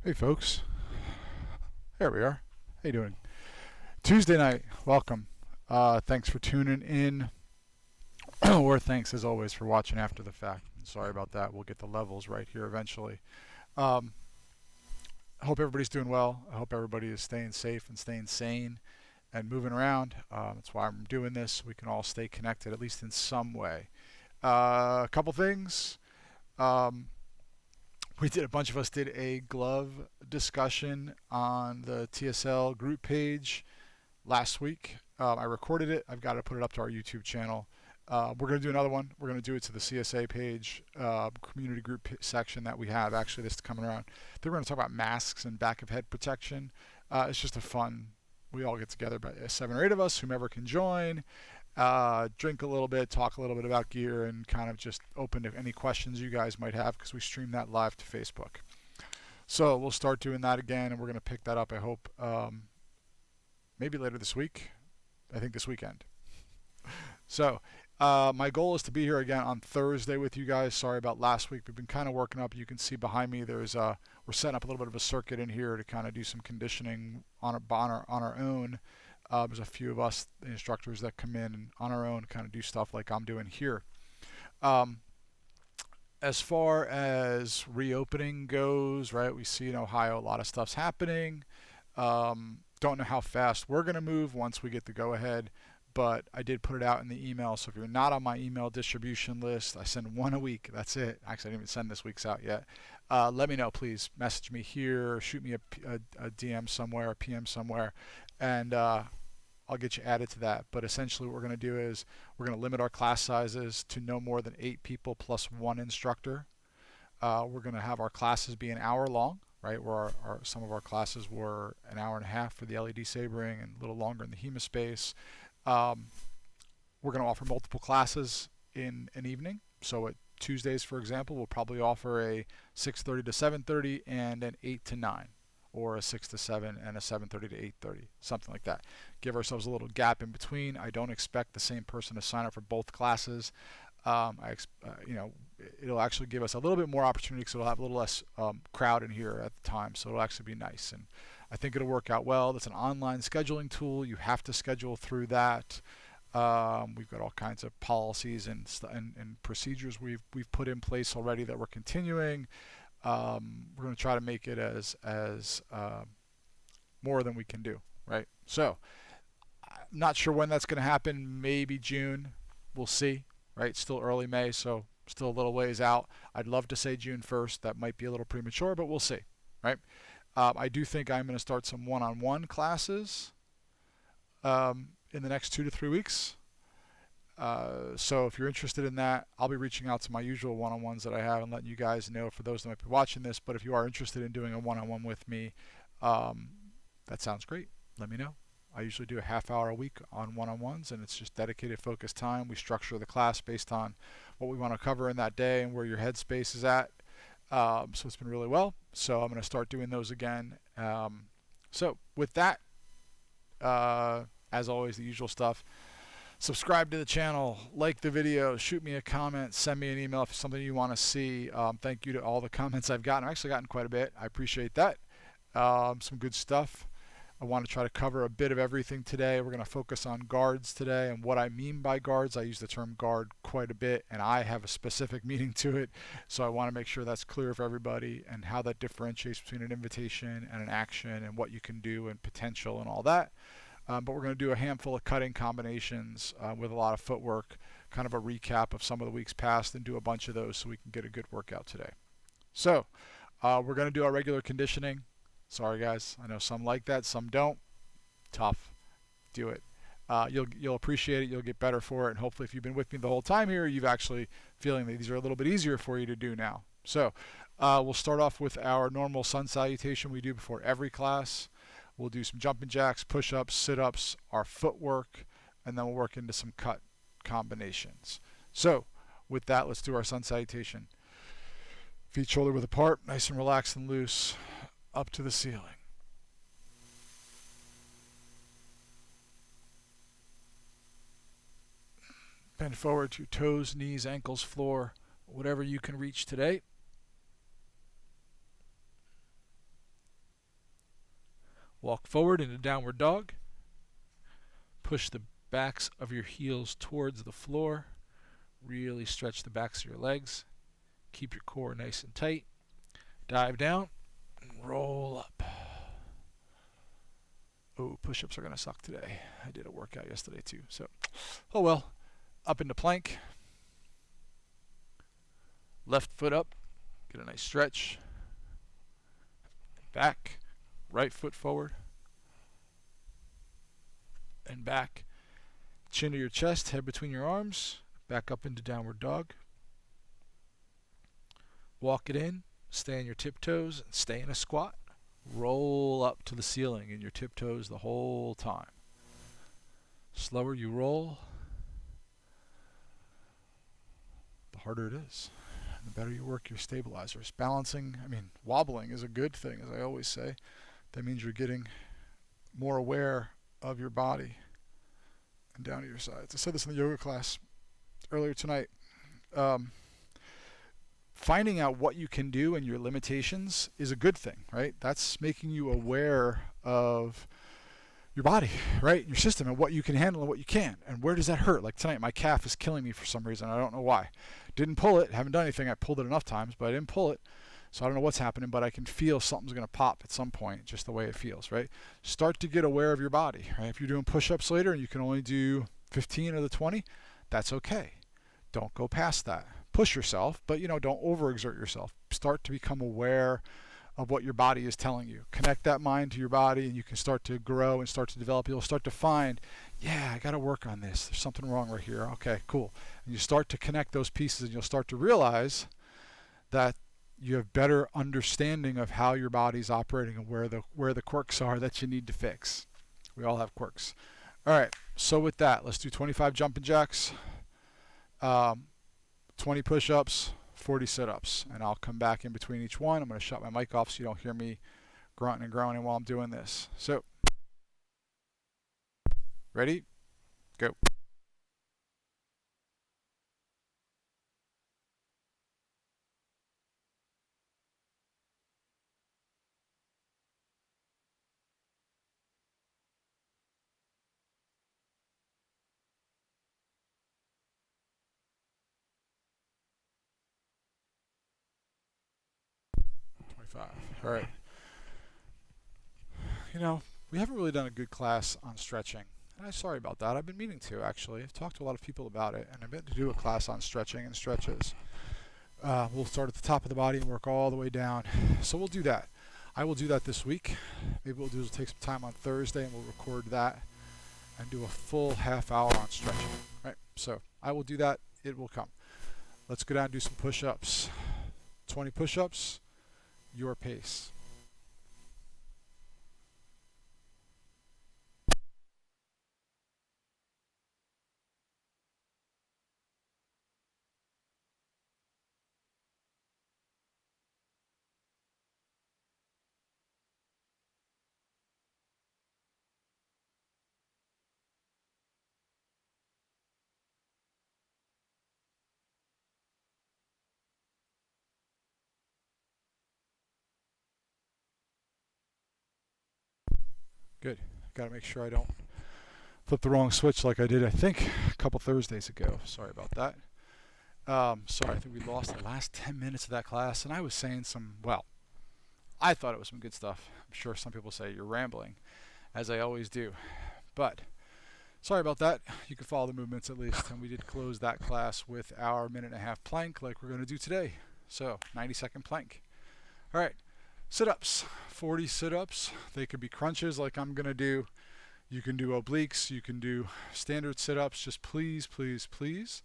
Hey folks, there we are. How you doing? Tuesday night, welcome. Thanks for tuning in, or thanks as always for watching after the fact. Sorry about that. We'll get the levels right here eventually. Um, I hope everybody's doing well. I hope everybody is staying safe and staying sane and moving around. That's why I'm doing this. We can all stay connected, at least in some way. A couple things. Um, a bunch of us did a glove discussion on the TSL group page last week. I recorded it. I've got to put it up to our YouTube channel. We're going to do another one. We're going to do it to the CSA page, community group section that we have. Actually, this is coming around. Then we're going to talk about masks and back of head protection. It's just a fun. We all get together, but 7 or 8 of us, whomever can join. Drink a little bit, talk a little bit about gear, and kind of just open to any questions you guys might have because we stream that live to Facebook. So we'll start doing that again, and we're going to pick that up, I hope, maybe later this week. I think this weekend. So my goal is to be here again on Thursday with you guys. Sorry about last week. We've been kind of working up. You can see behind me we're setting up a little bit of a circuit in here to kind of do some conditioning on our own. There's a few of us, the instructors, that come in and on our own kind of do stuff like I'm doing here. As far as reopening goes, right, we see in Ohio a lot of stuff's happening. Don't know how fast we're going to move once we get the go-ahead, but I did put it out in the email. So if you're not on my email distribution list, I send one a week. That's it. Actually, I didn't even send this week's out yet. Let me know, please. Message me here, shoot me a DM somewhere, a PM somewhere, and I'll get you added to that. But essentially what we're going to do is we're going to limit our class sizes to no more than 8 people plus 1 instructor. We're going to have our classes be an hour long, right, where some of our classes were an hour and a half for the LED sabering and a little longer in the HEMA space. We're going to offer multiple classes in an evening. So at Tuesdays, for example, we'll probably offer a 6:30 to 7:30 and an 8 to 9. Or a 6 to 7 and a 7:30 to 8:30, something like that. Give ourselves a little gap in between. I don't expect the same person to sign up for both classes. It'll actually give us a little bit more opportunity because it'll have a little less crowd in here at the time, so it'll actually be nice. And I think it'll work out well. That's an online scheduling tool. You have to schedule through that. We've got all kinds of policies and procedures we've put in place already that we're continuing. We're going to try to make it as more than we can do, right? So I'm not sure when that's going to happen. Maybe June. We'll see, right? Still early May, so still a little ways out. I'd love to say June 1st. That might be a little premature, but we'll see, right? I do think I'm going to start some one-on-one classes in the next 2 to 3 weeks. So if you're interested in that, I'll be reaching out to my usual one-on-ones that I have and letting you guys know for those that might be watching this. But if you are interested in doing a one-on-one with me, that sounds great. Let me know. I usually do a half hour a week on one-on-ones, and it's just dedicated, focused time. We structure the class based on what we want to cover in that day and where your headspace is at. So it's been really well. So I'm going to start doing those again. So with that, as always, the usual stuff. Subscribe to the channel, like the video, shoot me a comment, send me an email if it's something you want to see. Thank you to all the comments I've gotten. I've actually gotten quite a bit. I appreciate that. Some good stuff. I want to try to cover a bit of everything today. We're going to focus on guards today and what I mean by guards. I use the term guard quite a bit, and I have a specific meaning to it. So I want to make sure that's clear for everybody and how that differentiates between an invitation and an action and what you can do and potential and all that. But we're going to do a handful of cutting combinations with a lot of footwork, kind of a recap of some of the weeks past, and do a bunch of those so we can get a good workout today. So we're going to do our regular conditioning. Sorry, guys. I know some like that, some don't. Tough. Do it. You'll appreciate it. You'll get better for it. And hopefully if you've been with me the whole time here, you've actually feeling that these are a little bit easier for you to do now. So we'll start off with our normal sun salutation we do before every class. We'll do some jumping jacks, push-ups, sit-ups, our footwork, and then we'll work into some cut combinations. So with that, let's do our sun salutation. Feet shoulder width apart, nice and relaxed and loose, up to the ceiling. Bend forward to toes, knees, ankles, floor, whatever you can reach today. Walk forward into downward dog. Push the backs of your heels towards the floor. Really stretch the backs of your legs. Keep your core nice and tight. Dive down and roll up. Oh, push-ups are going to suck today. I did a workout yesterday too, so oh well. Up into plank. Left foot up. Get a nice stretch. Back. Right foot forward. And back. Chin to your chest, head between your arms. Back up into downward dog. Walk it in. Stay on your tiptoes and stay in a squat. Roll up to the ceiling in your tiptoes the whole time. Slower you roll, the harder it is. And the better you work your stabilizers. Wobbling is a good thing, as I always say. That means you're getting more aware of your body and down to your sides. I said this in the yoga class earlier tonight. Finding out what you can do and your limitations is a good thing, right? That's making you aware of your body, right? Your system and what you can handle and what you can't. And where does that hurt? Like tonight, my calf is killing me for some reason. I don't know why. Didn't pull it, haven't done anything. I pulled it enough times, but I didn't pull it. So I don't know what's happening, but I can feel something's going to pop at some point, just the way it feels, right? Start to get aware of your body, right? If you're doing push-ups later and you can only do 15 of the 20, that's okay. Don't go past that. Push yourself, but don't overexert yourself. Start to become aware of what your body is telling you. Connect that mind to your body and you can start to grow and start to develop. You'll start to find, yeah, I got to work on this. There's something wrong right here. Okay, cool. And you start to connect those pieces and you'll start to realize that you have better understanding of how your body's operating and where the quirks are that you need to fix. We all have quirks. All right, so with that, let's do 25 jumping jacks. 20 push-ups, 40 sit-ups, and I'll come back in between each one. I'm going to shut my mic off so you don't hear me grunting and groaning while I'm doing this. So, ready? Go. All right. We haven't really done a good class on stretching. And I'm sorry about that. I've been meaning to, actually. I've talked to a lot of people about it, and I meant to do a class on stretching and stretches. We'll start at the top of the body and work all the way down. So we'll do that. I will do that this week. Maybe what we'll do is take some time on Thursday and we'll record that and do a full half hour on stretching. Right? So I will do that. It will come. Let's go down and do some push-ups. 20 push-ups, your pace. Good. Got to make sure I don't flip the wrong switch like I did, I think, a couple Thursdays ago. Sorry about that. Sorry, I think we lost the last 10 minutes of that class, and I was saying I thought it was some good stuff. I'm sure some people say you're rambling, as I always do. But sorry about that. You can follow the movements at least. And we did close that class with our 1.5-minute plank like we're going to do today. So 90-second plank. All right. Sit-ups. 40 sit-ups. They could be crunches like I'm going to do. You can do obliques. You can do standard sit-ups. Just please, please, please.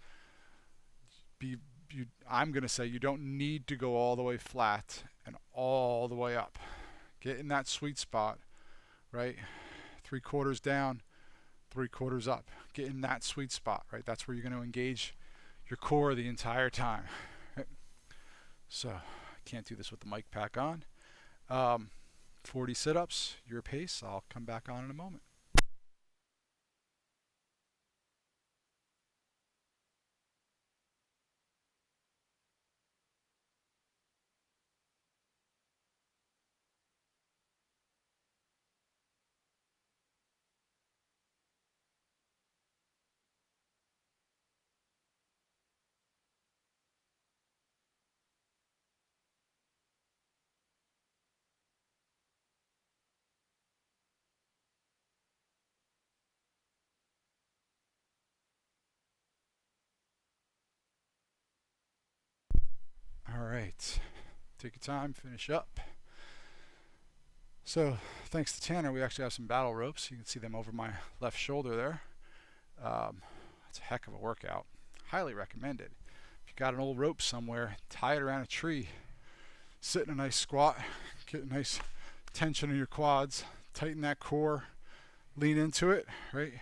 I'm going to say you don't need to go all the way flat and all the way up. Get in that sweet spot, right? 3/4 down, 3/4 up. Get in that sweet spot, right? That's where you're going to engage your core the entire time. Right? So I can't do this with the mic pack on. 40 sit-ups, your pace. I'll come back on in a moment. right. Take your time, finish up. So thanks to Tanner, we actually have some battle ropes. You can see them over my left shoulder there. It's a heck of a workout. Highly recommend it. If you got an old rope somewhere, tie it around a tree. Sit in a nice squat, get a nice tension in your quads, tighten that core, lean into it, right?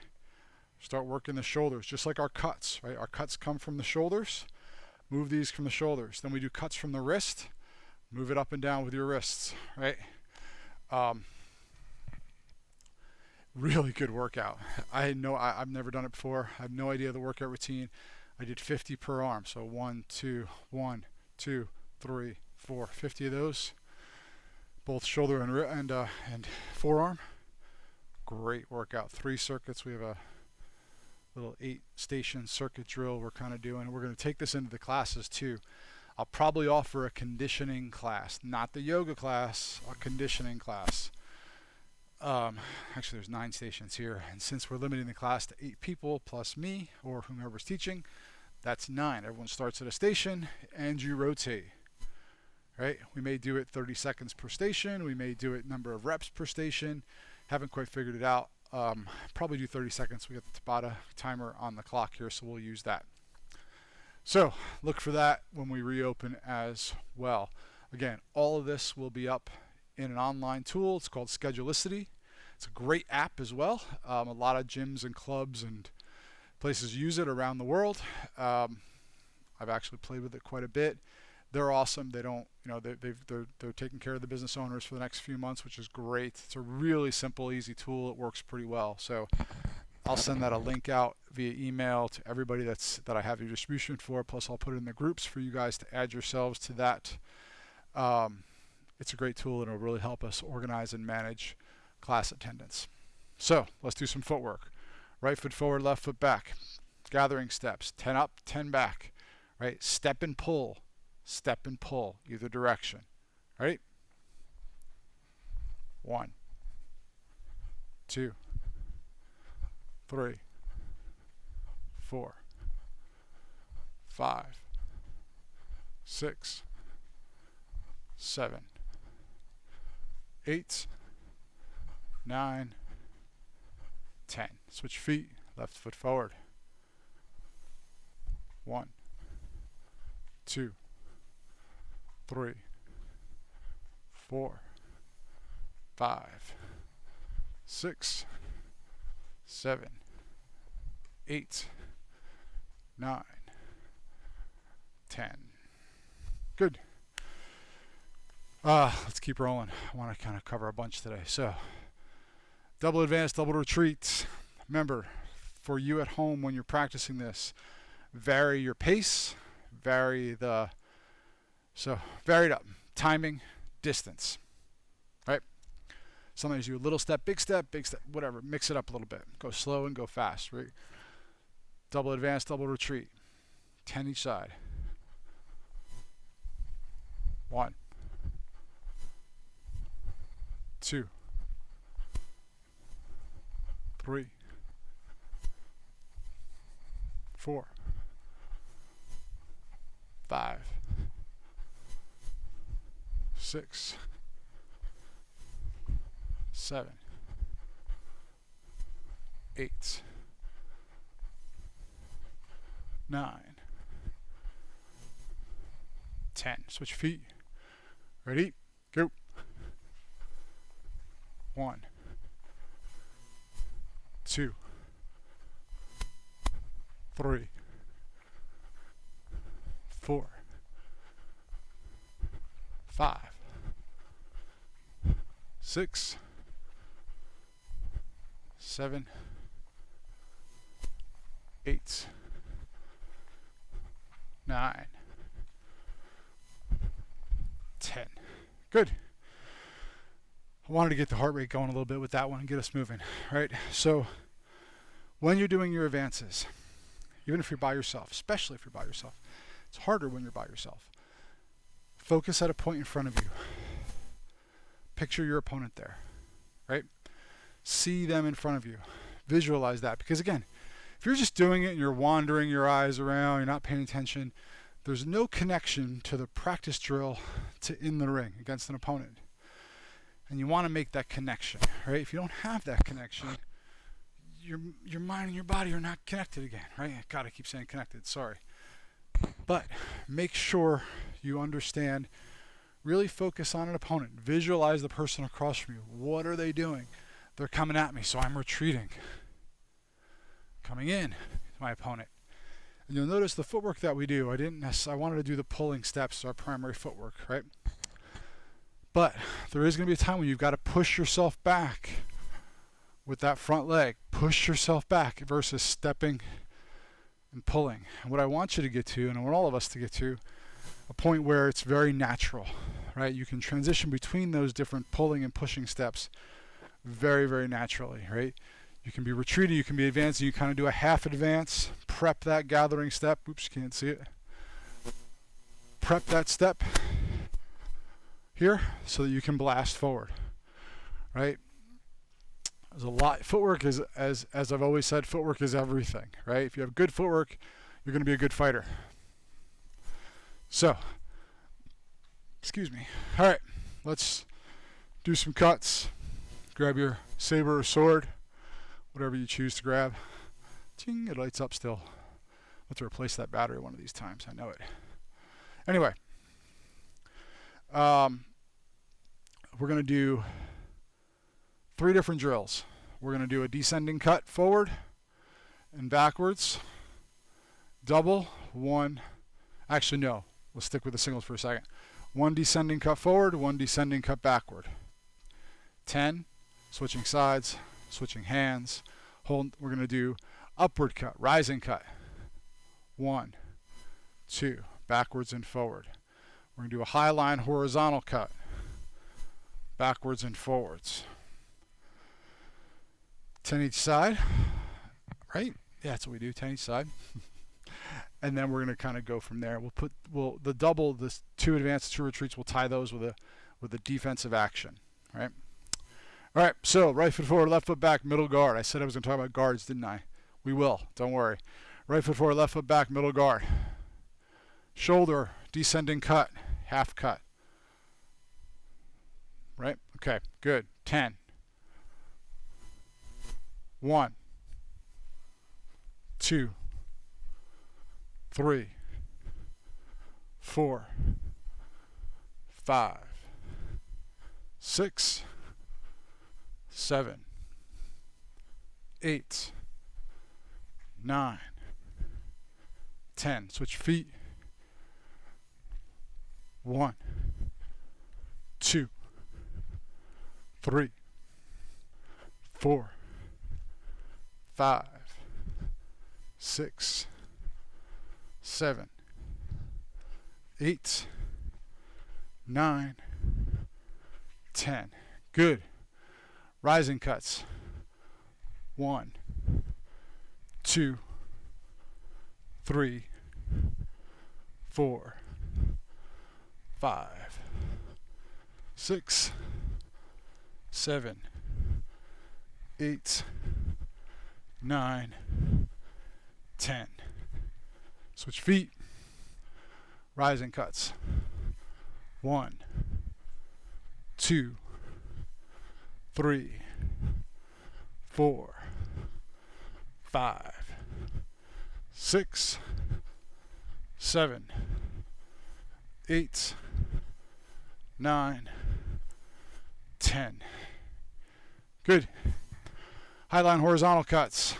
Start working the shoulders, just like our cuts, right? Our cuts come from the shoulders. Move these from the shoulders. Then we do cuts from the wrist. Move it up and down with your wrists, right? Really good workout. I've never done it before. I have no idea the workout routine. I did 50 per arm. So 1, 2, 1, 2, 3, 4, 50 of those. Both shoulder and forearm. Great workout. 3 circuits. We have a little 8-station circuit drill we're kind of doing. We're going to take this into the classes too. I'll probably offer a conditioning class, not the yoga class, a conditioning class. Actually, there's 9 stations here, and since we're limiting the class to 8 people plus me or whomever's teaching, that's 9. Everyone starts at a station and you rotate. Right? We may do it 30 seconds per station. We may do it number of reps per station. Haven't quite figured it out. Probably do 30 seconds. We got the Tabata timer on the clock here, so we'll use that. So look for that when we reopen as well. Again, all of this will be up in an online tool. It's called Schedulicity. It's a great app as well. A lot of gyms and clubs and places use it around the world. I've actually played with it quite a bit. They're awesome. They don't, they're taking care of the business owners for the next few months, which is great. It's a really simple, easy tool. It works pretty well. So I'll send that a link out via email to everybody that I have your distribution for. Plus, I'll put it in the groups for you guys to add yourselves to that. It's a great tool, and it'll really help us organize and manage class attendance. So let's do some footwork. Right foot forward, left foot back. Gathering steps, 10 up, 10 back. Right? Step and pull, either direction. Right? 1, 2, 3, 4, 5, 6, 7, 8, 9, 10. Switch feet, left foot forward. 1, 2, 3, 4, 5, 6, 7, 8, 9, 10. Good. Let's keep rolling. I want to kind of cover a bunch today. So, double advance, double retreat. Remember, for you at home when you're practicing this, vary your pace, vary it up. Timing, distance. Right? Sometimes you do a little step, big step, whatever. Mix it up a little bit. Go slow and go fast. Right? Double advance, double retreat. 10 each side. 1, 2, 3, 4, 5, 6, 7, 8, 9, 10. Switch feet. Ready? Go. 1, 2, 3, 4, 5, 6, 7, 8, 9, 10. Good. I wanted to get the heart rate going a little bit with that one and get us moving, right? So when you're doing your advances, even if you're by yourself, especially if you're by yourself, it's harder when you're by yourself. Focus at a point in front of you. Picture your opponent there, right? See them in front of you. Visualize that. Because again, if you're just doing it and you're wandering your eyes around, you're not paying attention, there's no connection to the practice drill to in the ring against an opponent. And you want to make that connection, right? If you don't have that connection, your mind and your body are not connected again, right? God, I keep saying connected, sorry. But make sure you understand, really focus on an opponent. Visualize the person across from you. What are they doing? They're coming at me, so I'm retreating. Coming in, my opponent. And you'll notice the footwork that we do, I wanted to do the pulling steps, our primary footwork, right? But there is going to be a time when you've got to push yourself back with that front leg. Push yourself back versus stepping and pulling. And what I want you to get to, and I want all of us to get to, a point where it's very natural, right? You can transition between those different pulling and pushing steps very, very naturally, right? You can be retreating, you can be advancing, you kind of do a half advance, prep that gathering step. Oops, can't see it. Prep that step here so that you can blast forward, right? There's a lot. Footwork is, as I've always said, footwork is everything, right? If you have good footwork, you're going to be a good fighter. So, excuse me. All right, let's do some cuts. Grab your saber or sword, whatever you choose to grab. Ting, it lights up still. I'll have to replace that battery one of these times. I know it. Anyway, we're going to do 3 different drills. We're going to do a descending cut forward and backwards. Double, 1. Actually, no. We'll stick with the singles for a second. 1 descending cut forward, 1 descending cut backward. 10, switching sides, switching hands. Hold. We're going to do upward cut, rising cut. 1, 2, backwards and forward. We're going to do a highline horizontal cut, backwards and forwards. 10 each side, right? Yeah, that's what we do, 10 each side. And then we're going to kind of go from there. We'll the double, this 2 advances, 2 retreats, we'll tie those with a defensive action, right? All right, so right foot forward, left foot back, middle guard. I said I was going to talk about guards, didn't I? We will, don't worry. Right foot forward, left foot back, middle guard. Shoulder, descending cut, half cut. Right? Okay, good. 10. 1, 2, 3, 4, 5, 6, 7, 8, 9, 10. Switch feet. 1, 2, 3, 4, 5, 6, 7, 8, 9, 10. Good. Rising cuts. 1, 2, 3, 4, 5, 6, 7, 8, 9, 10. Switch feet. Rising cuts. 1, 2, 3, 4, 5, 6, 7, 8, 9, 10. Good. Highline horizontal cuts.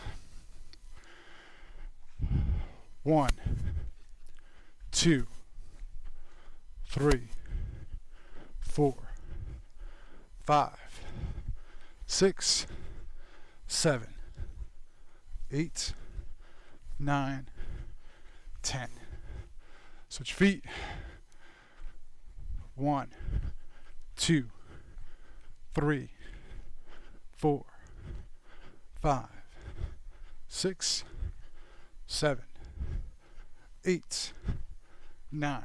1, 2, 3, 4, 5, 6, 7, 8, 9, 10. Switch feet. 1, 2, 3, 4, 5, 6, 7, 8, 9,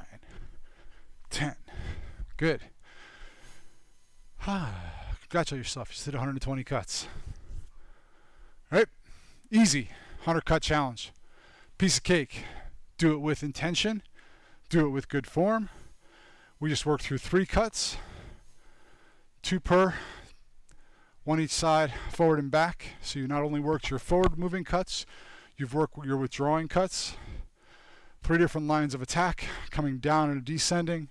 10. Good. Congratulate yourself. You just did 120 cuts. All right? Easy. 100 cut challenge. Piece of cake. Do it with intention. Do it with good form. We just worked through 3 cuts, 2 per, 1 each side, forward and back. So you not only worked your forward moving cuts, you've worked your withdrawing cuts. 3 different lines of attack, coming down and descending,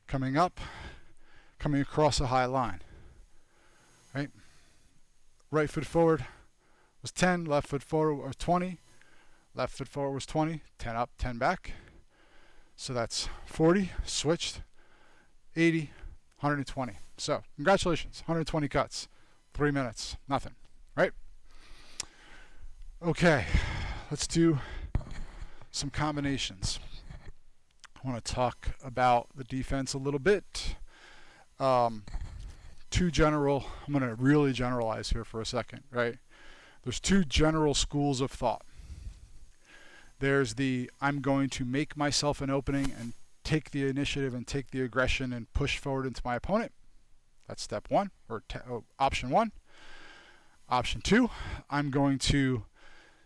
coming up, coming across a high line. Right? Right foot forward was 10, left foot forward was 20, left foot forward was 20, 10 up, 10 back. So that's 40, switched, 80, 120. So congratulations, 120 cuts, 3 minutes, nothing, right? Okay, let's do some combinations. I want to talk about the defense a little bit. I'm going to really generalize here for a second, right? There's 2 general schools of thought. There's the I'm going to make myself an opening and take the initiative and take the aggression and push forward into my opponent. That's step 1, or option 1. Option 2, I'm going to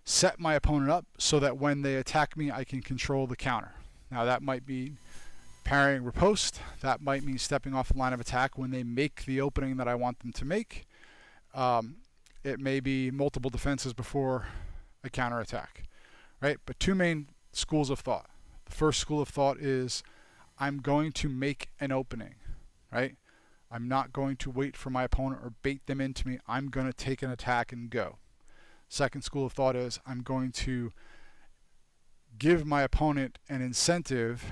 set my opponent up so that when they attack me, I can control the counter. Now that might be parrying riposte. That might mean stepping off the line of attack when they make the opening that I want them to make. It may be multiple defenses before a counterattack, right? But 2 main schools of thought. The first school of thought is I'm going to make an opening, right? I'm not going to wait for my opponent or bait them into me. I'm going to take an attack and go. Second school of thought is I'm going to give my opponent an incentive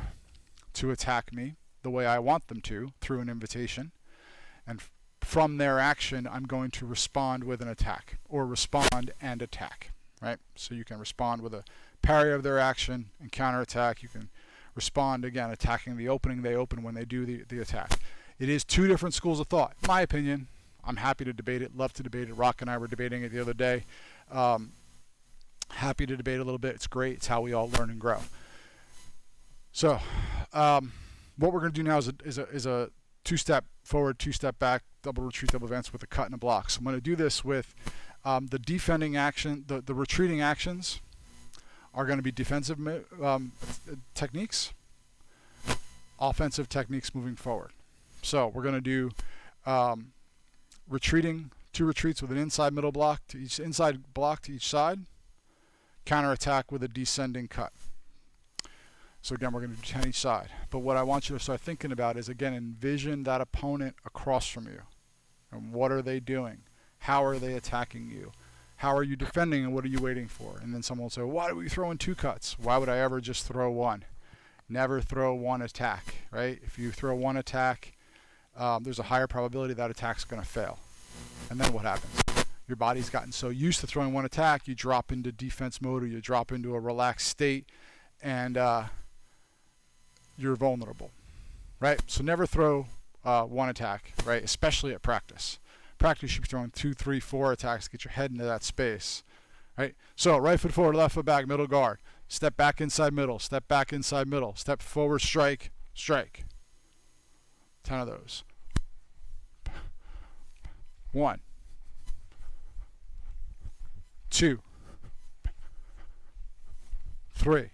to attack me the way I want them to through an invitation. And from their action, I'm going to respond with an attack, or respond and attack, right? So you can respond with a parry of their action and counterattack. You can respond, again, attacking the opening they open when they do the attack. It is 2 different schools of thought. In my opinion, I'm happy to debate it, love to debate it. Rock and I were debating it the other day. Happy to debate a little bit. It's great. It's how we all learn and grow. So what we're going to do now is a 2-step forward, 2-step back, double retreat, double advance with a cut and a block. So I'm going to do this with the defending action. The retreating actions are going to be defensive techniques, offensive techniques moving forward. So we're going to do retreating, 2 retreats with an inside middle block to each inside block to each side, counterattack with a descending cut. So again, we're going to do 10 each side. But what I want you to start thinking about is, again, envision that opponent across from you. And what are they doing? How are they attacking you? How are you defending, and what are you waiting for? And then someone will say, why do we throw in 2 cuts? Why would I ever just throw 1? Never throw 1 attack, right? If you throw 1 attack, there's a higher probability that attack's going to fail. And then what happens? Your body's gotten so used to throwing 1 attack, you drop into defense mode, or you drop into a relaxed state, and you're vulnerable, right? So never throw 1 attack, right? Especially at practice. Practice, you should be throwing 2, 3, 4 attacks to get your head into that space, right? So right foot forward, left foot back, middle guard. Step back inside middle, step back inside middle, step forward, strike, strike. 10 of those. 1, 2, 3,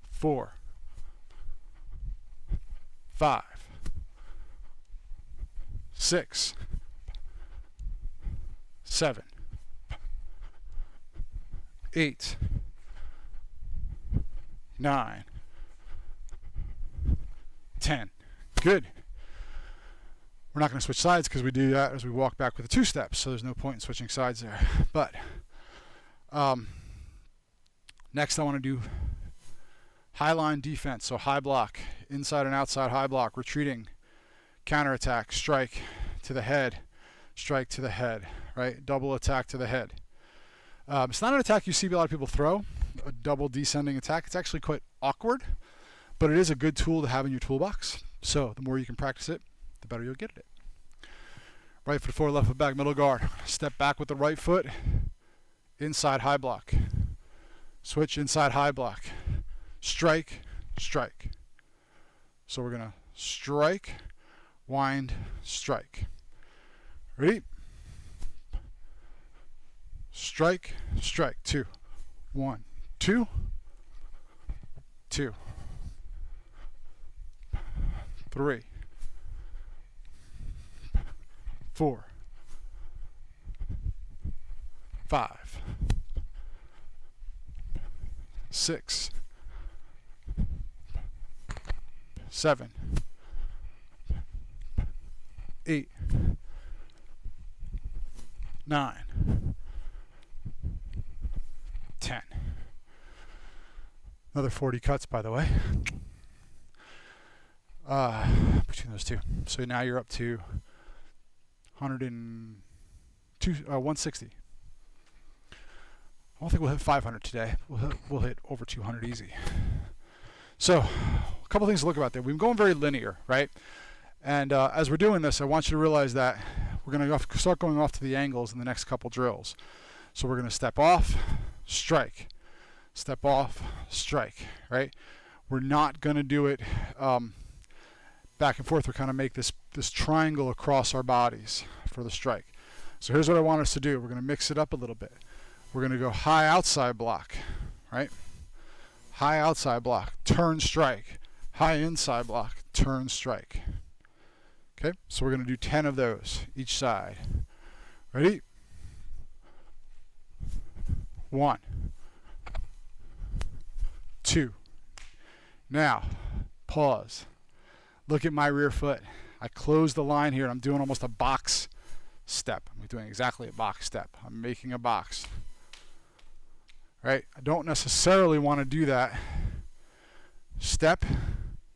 4, 5, 6, 7, 8, 9, 10. Good. We're not going to switch sides because we do that as we walk back with the 2 steps, so there's no point in switching sides there. But next I want to do Highline defense, so high block, inside and outside high block, retreating, counterattack, strike to the head, strike to the head, right? Double attack to the head. It's not an attack you see a lot of people throw, a double descending attack. It's actually quite awkward, but it is a good tool to have in your toolbox. So the more you can practice it, the better you'll get at it. Right foot forward, left foot back, middle guard. Step back with the right foot, inside high block. Switch inside high block. Strike, strike. So we're going to strike, wind, strike. Ready? Strike, strike. 2, 1, 2. 2, 3, 4, 5, 6, 7, 8, 9, 10. Another 40 cuts, by the way, between those two. So now you're up to 160. I don't think we'll hit 500 today. We'll hit over 200 easy. So a couple things to look about there. We've been going very linear, right? And as we're doing this, I want you to realize that we're going to start going off to the angles in the next couple drills. So we're going to step off, strike, step off, strike, right? We're not going to do it back and forth. We're kind of make this triangle across our bodies for the strike. So here's what I want us to do. We're going to mix it up a little bit. We're going to go high outside block, right? High outside block, turn strike. High inside block, turn strike. Okay, so we're going to do 10 of those each side. Ready? 1, 2. Now, pause. Look at my rear foot. I close the line here and I'm doing almost a box step. I'm doing exactly a box step. I'm making a box. Right? I don't necessarily want to do that. Step,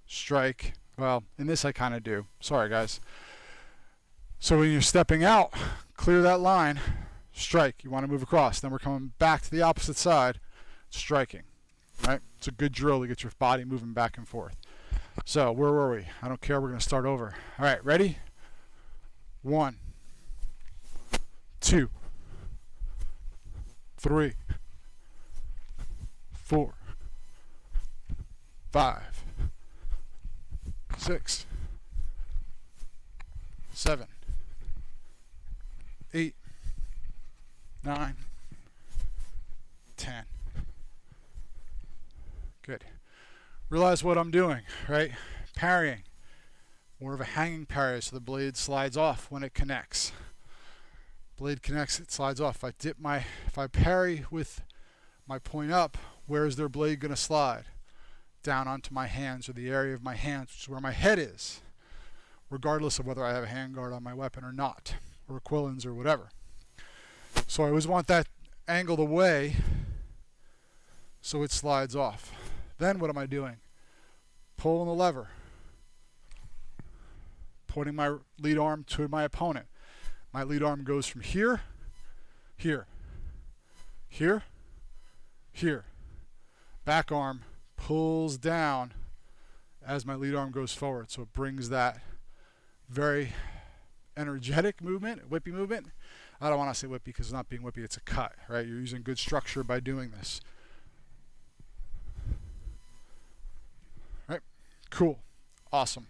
strike. Well, in this I kind of do. Sorry, guys. So when you're stepping out, clear that line, strike. You want to move across. Then we're coming back to the opposite side, striking. Right? It's a good drill to get your body moving back and forth. So where were we? I don't care. We're going to start over. All right, ready? 1, 2, 3, 4, 5, 6, 7, 8, 9, 10. Good. Realize what I'm doing, right? Parrying. More of a hanging parry, so the blade slides off when it connects. Blade connects, it slides off. If I parry with my point up, where is their blade going to slide? Down onto my hands, or the area of my hands, which is where my head is, regardless of whether I have a handguard on my weapon or not, or quillins or whatever. So I always want that angled away so it slides off. Then what am I doing? Pulling the lever, pointing my lead arm to my opponent. My lead arm goes from here, here, here, here. Back arm pulls down as my lead arm goes forward. So it brings that very energetic movement, whippy movement. I don't want to say whippy because it's not being whippy, it's a cut, right? You're using good structure by doing this. Right? Cool. Awesome.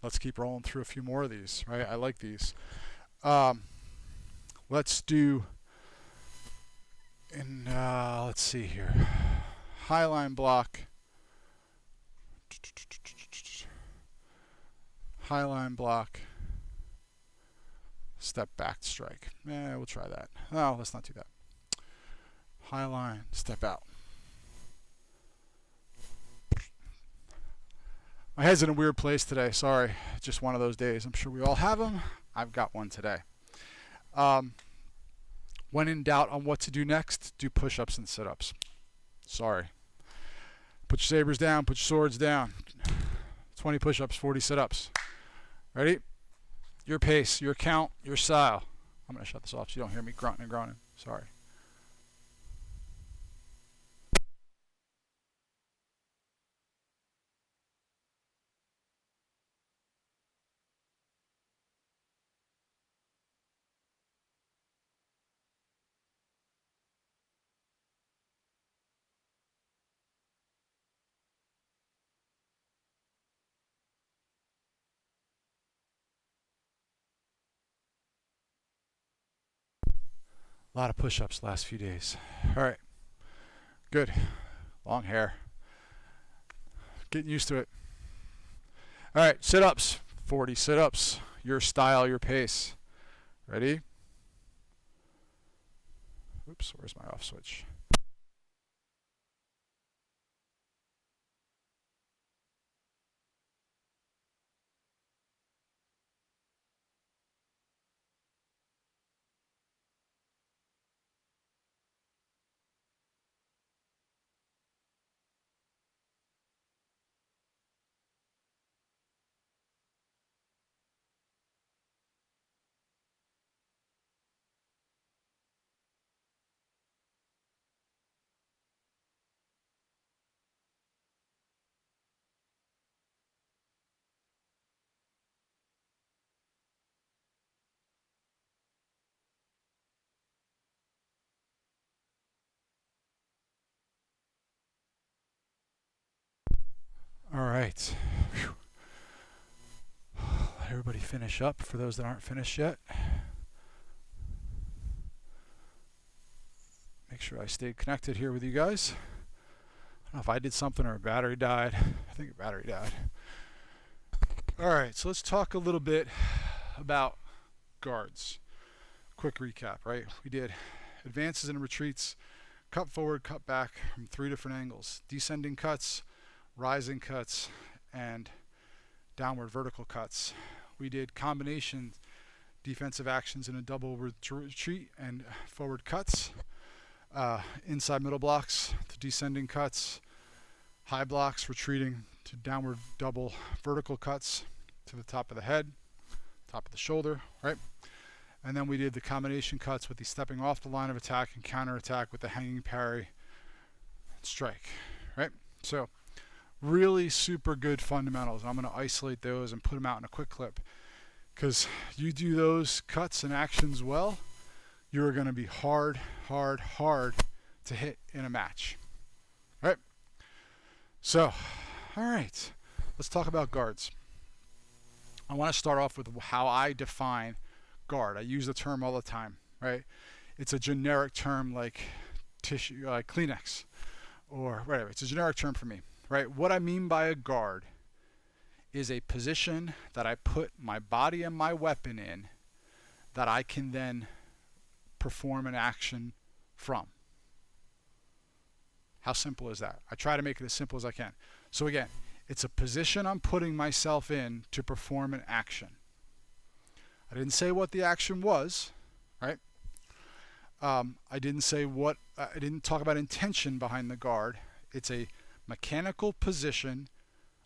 Let's keep rolling through a few more of these, right? I like these. Let's do, let's see here. Highline block. Highline block. Step back strike. We'll try that. No, let's not do that. Highline, step out. My head's in a weird place today. Sorry. Just one of those days. I'm sure we all have them. I've got one today. When in doubt on what to do next, do push-ups and sit-ups. Sorry. Put your sabers down. Put your swords down. 20 push-ups, 40 sit-ups. Ready? Your pace, your count, your style. I'm going to shut this off so you don't hear me grunting and groaning. Sorry. A lot of push-ups last few days. All right. Good. Long hair. Getting used to it. All right, sit-ups. 40 sit-ups. Your style, your pace. Ready? Oops, where's my off switch? All right. Whew. Let everybody finish up for those that aren't finished yet. Make sure I stayed connected here with you guys. I don't know if I did something or a battery died. I think a battery died. All right, so let's talk a little bit about guards. Quick recap, right? We did advances and retreats, cut forward, cut back from 3 different angles, descending cuts, rising cuts, and downward vertical cuts. We did combination defensive actions in a double retreat and forward cuts, inside middle blocks to descending cuts, high blocks retreating to downward double vertical cuts to the top of the head, top of the shoulder, right? And then we did the combination cuts with the stepping off the line of attack and counter attack with the hanging parry strike, right? So really super good fundamentals. I'm going to isolate those and put them out in a quick clip, because you do those cuts and actions well, you're going to be hard to hit in a match. All right? So, all right, let's talk about guards. I want to start off with how I define guard. I use the term all the time, right? It's a generic term like tissue, like Kleenex, or whatever. It's a generic term for me, right? What I mean by a guard is a position that I put my body and my weapon in that I can then perform an action from. How simple is that? I try to make it as simple as I can. So again, it's a position I'm putting myself in to perform an action. I didn't say what the action was, right? I didn't say what, I didn't talk about intention behind the guard. It's a mechanical position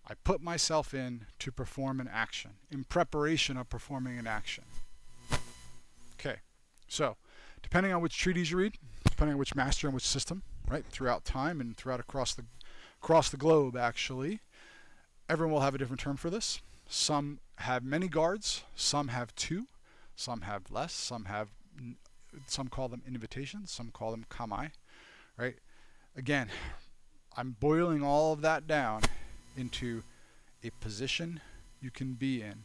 I put myself in to perform an action, in preparation of performing an action. Okay, so depending on which treaties you read, depending on which master and which system, right, throughout time and throughout across the globe, actually, everyone will have a different term for this. Some have many guards, some have 2, some have less, some call them invitations, some call them kami, right? Again, I'm boiling all of that down into a position you can be in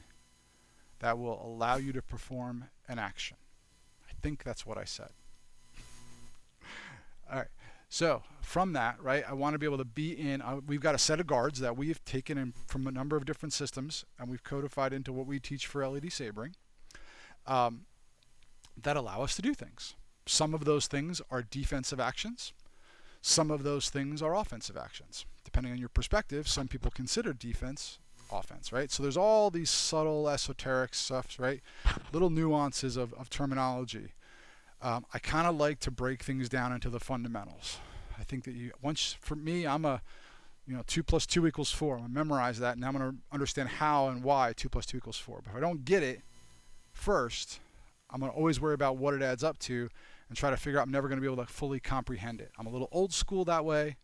that will allow you to perform an action. I think that's what I said. All right. So from that, right, I want to be able to be in, we've got a set of guards that we've taken in from a number of different systems and we've codified into what we teach for LED sabering that allow us to do things. Some of those things are defensive actions. Some of those things are offensive actions. Depending on your perspective, some people consider defense offense, right? So there's all these subtle esoteric stuff, right? Little nuances of terminology. I kind of like to break things down into the fundamentals. I think that for me, I'm 2 + 2 = 4. I'm going to memorize that, and I'm going to understand how and why 2 + 2 = 4. But if I don't get it first, I'm going to always worry about what it adds up to and try to figure out I'm never going to be able to fully comprehend it. I'm a little old school that way.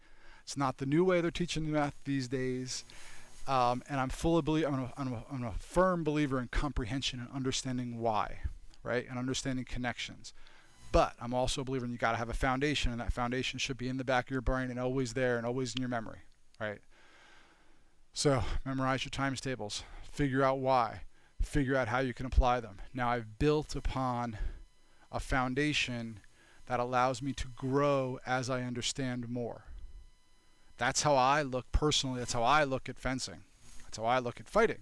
It's not the new way they're teaching math these days. And I'm a firm believer in comprehension and understanding why, right? And understanding connections. But I'm also a believer in you got to have a foundation, and that foundation should be in the back of your brain and always there and always in your memory, right? So memorize your times tables, figure out why, figure out how you can apply them. Now I've built upon a foundation that allows me to grow as I understand more. That's how I look personally. That's how I look at fencing. That's how I look at fighting,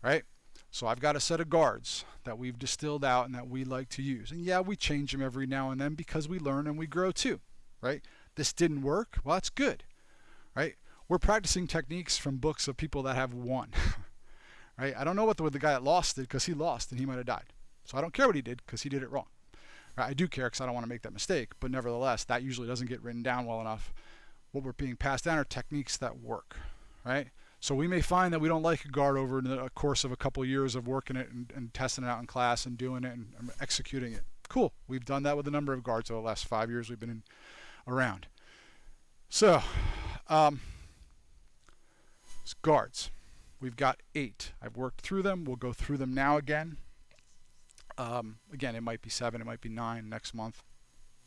right? So I've got a set of guards that we've distilled out and that we like to use. And yeah, we change them every now and then because we learn and we grow too, right? This didn't work. Well, that's good, right? We're practicing techniques from books of people that have won, right? I don't know what the guy that lost did because he lost and he might have died. So I don't care what he did because he did it wrong. Right? I do care because I don't want to make that mistake, but nevertheless, that usually doesn't get written down well enough. What we're being passed down are techniques that work, right? So we may find that we don't like a guard over the course of a couple of years of working it and testing it out in class and doing it and executing it. Cool. We've done that with a number of guards over the last 5 years we've been around. So, guards. We've got 8. I've worked through them. We'll go through them now again. Again, it might be 7, it might be 9 next month.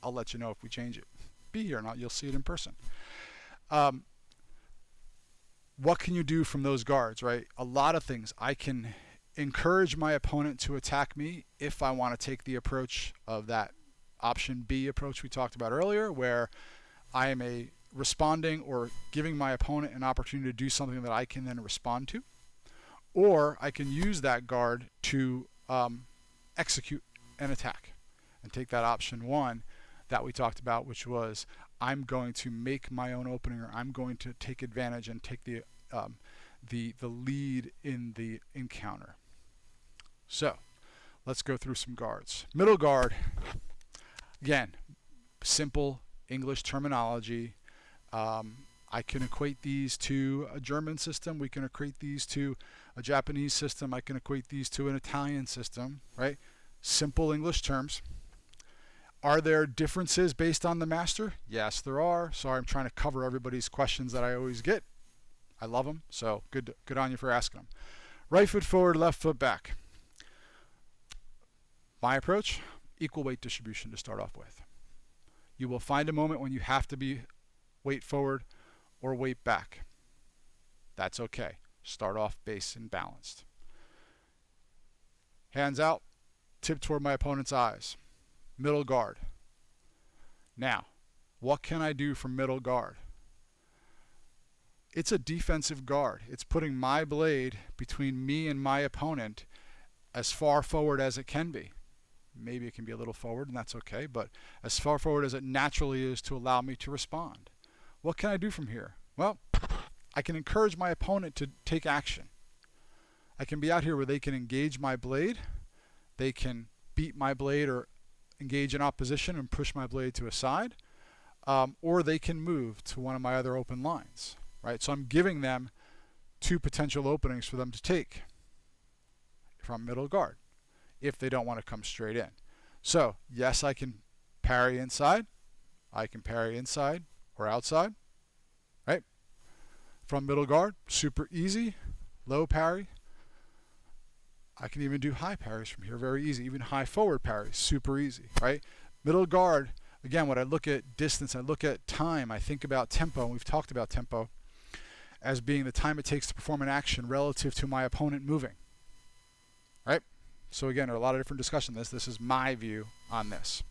I'll let you know if we change it. Be here or not, you'll see it in person. What can you do from those guards, right? A lot of things. I can encourage my opponent to attack me if I want to take the approach of that option B approach we talked about earlier, where I am responding or giving my opponent an opportunity to do something that I can then respond to. Or I can use that guard to execute an attack and take that option 1 that we talked about, which was I'm going to make my own opening, or I'm going to take advantage and take the lead in the encounter. So let's go through some guards. Middle guard, again, simple English terminology. I can equate these to a German system. We can equate these to a Japanese system. I can equate these to an Italian system, right? Simple English terms. Are there differences based on the master? Yes, there are. Sorry, I'm trying to cover everybody's questions that I always get. I love them, so good on you for asking them. Right foot forward, left foot back. My approach, equal weight distribution to start off with. You will find a moment when you have to be weight forward or weight back. That's okay. Start off base and balanced. Hands out, tip toward my opponent's eyes. Middle guard. Now, what can I do from middle guard? It's a defensive guard. It's putting my blade between me and my opponent as far forward as it can be. Maybe it can be a little forward, and that's okay, but as far forward as it naturally is to allow me to respond. What can I do from here? Well, I can encourage my opponent to take action. I can be out here where they can engage my blade, they can beat my blade or engage in opposition and push my blade to a side, or they can move to one of my other open lines, right? So I'm giving them 2 potential openings for them to take from middle guard if they don't want to come straight in. So yes, I can parry inside. I can parry inside or outside, right? From middle guard, super easy. Low parry. I can even do high parries from here, very easy. Even high forward parries, super easy, right? Middle guard, again, when I look at distance, I look at time, I think about tempo, and we've talked about tempo as being the time it takes to perform an action relative to my opponent moving, right? So again, there are a lot of different discussions on this. This is my view on this.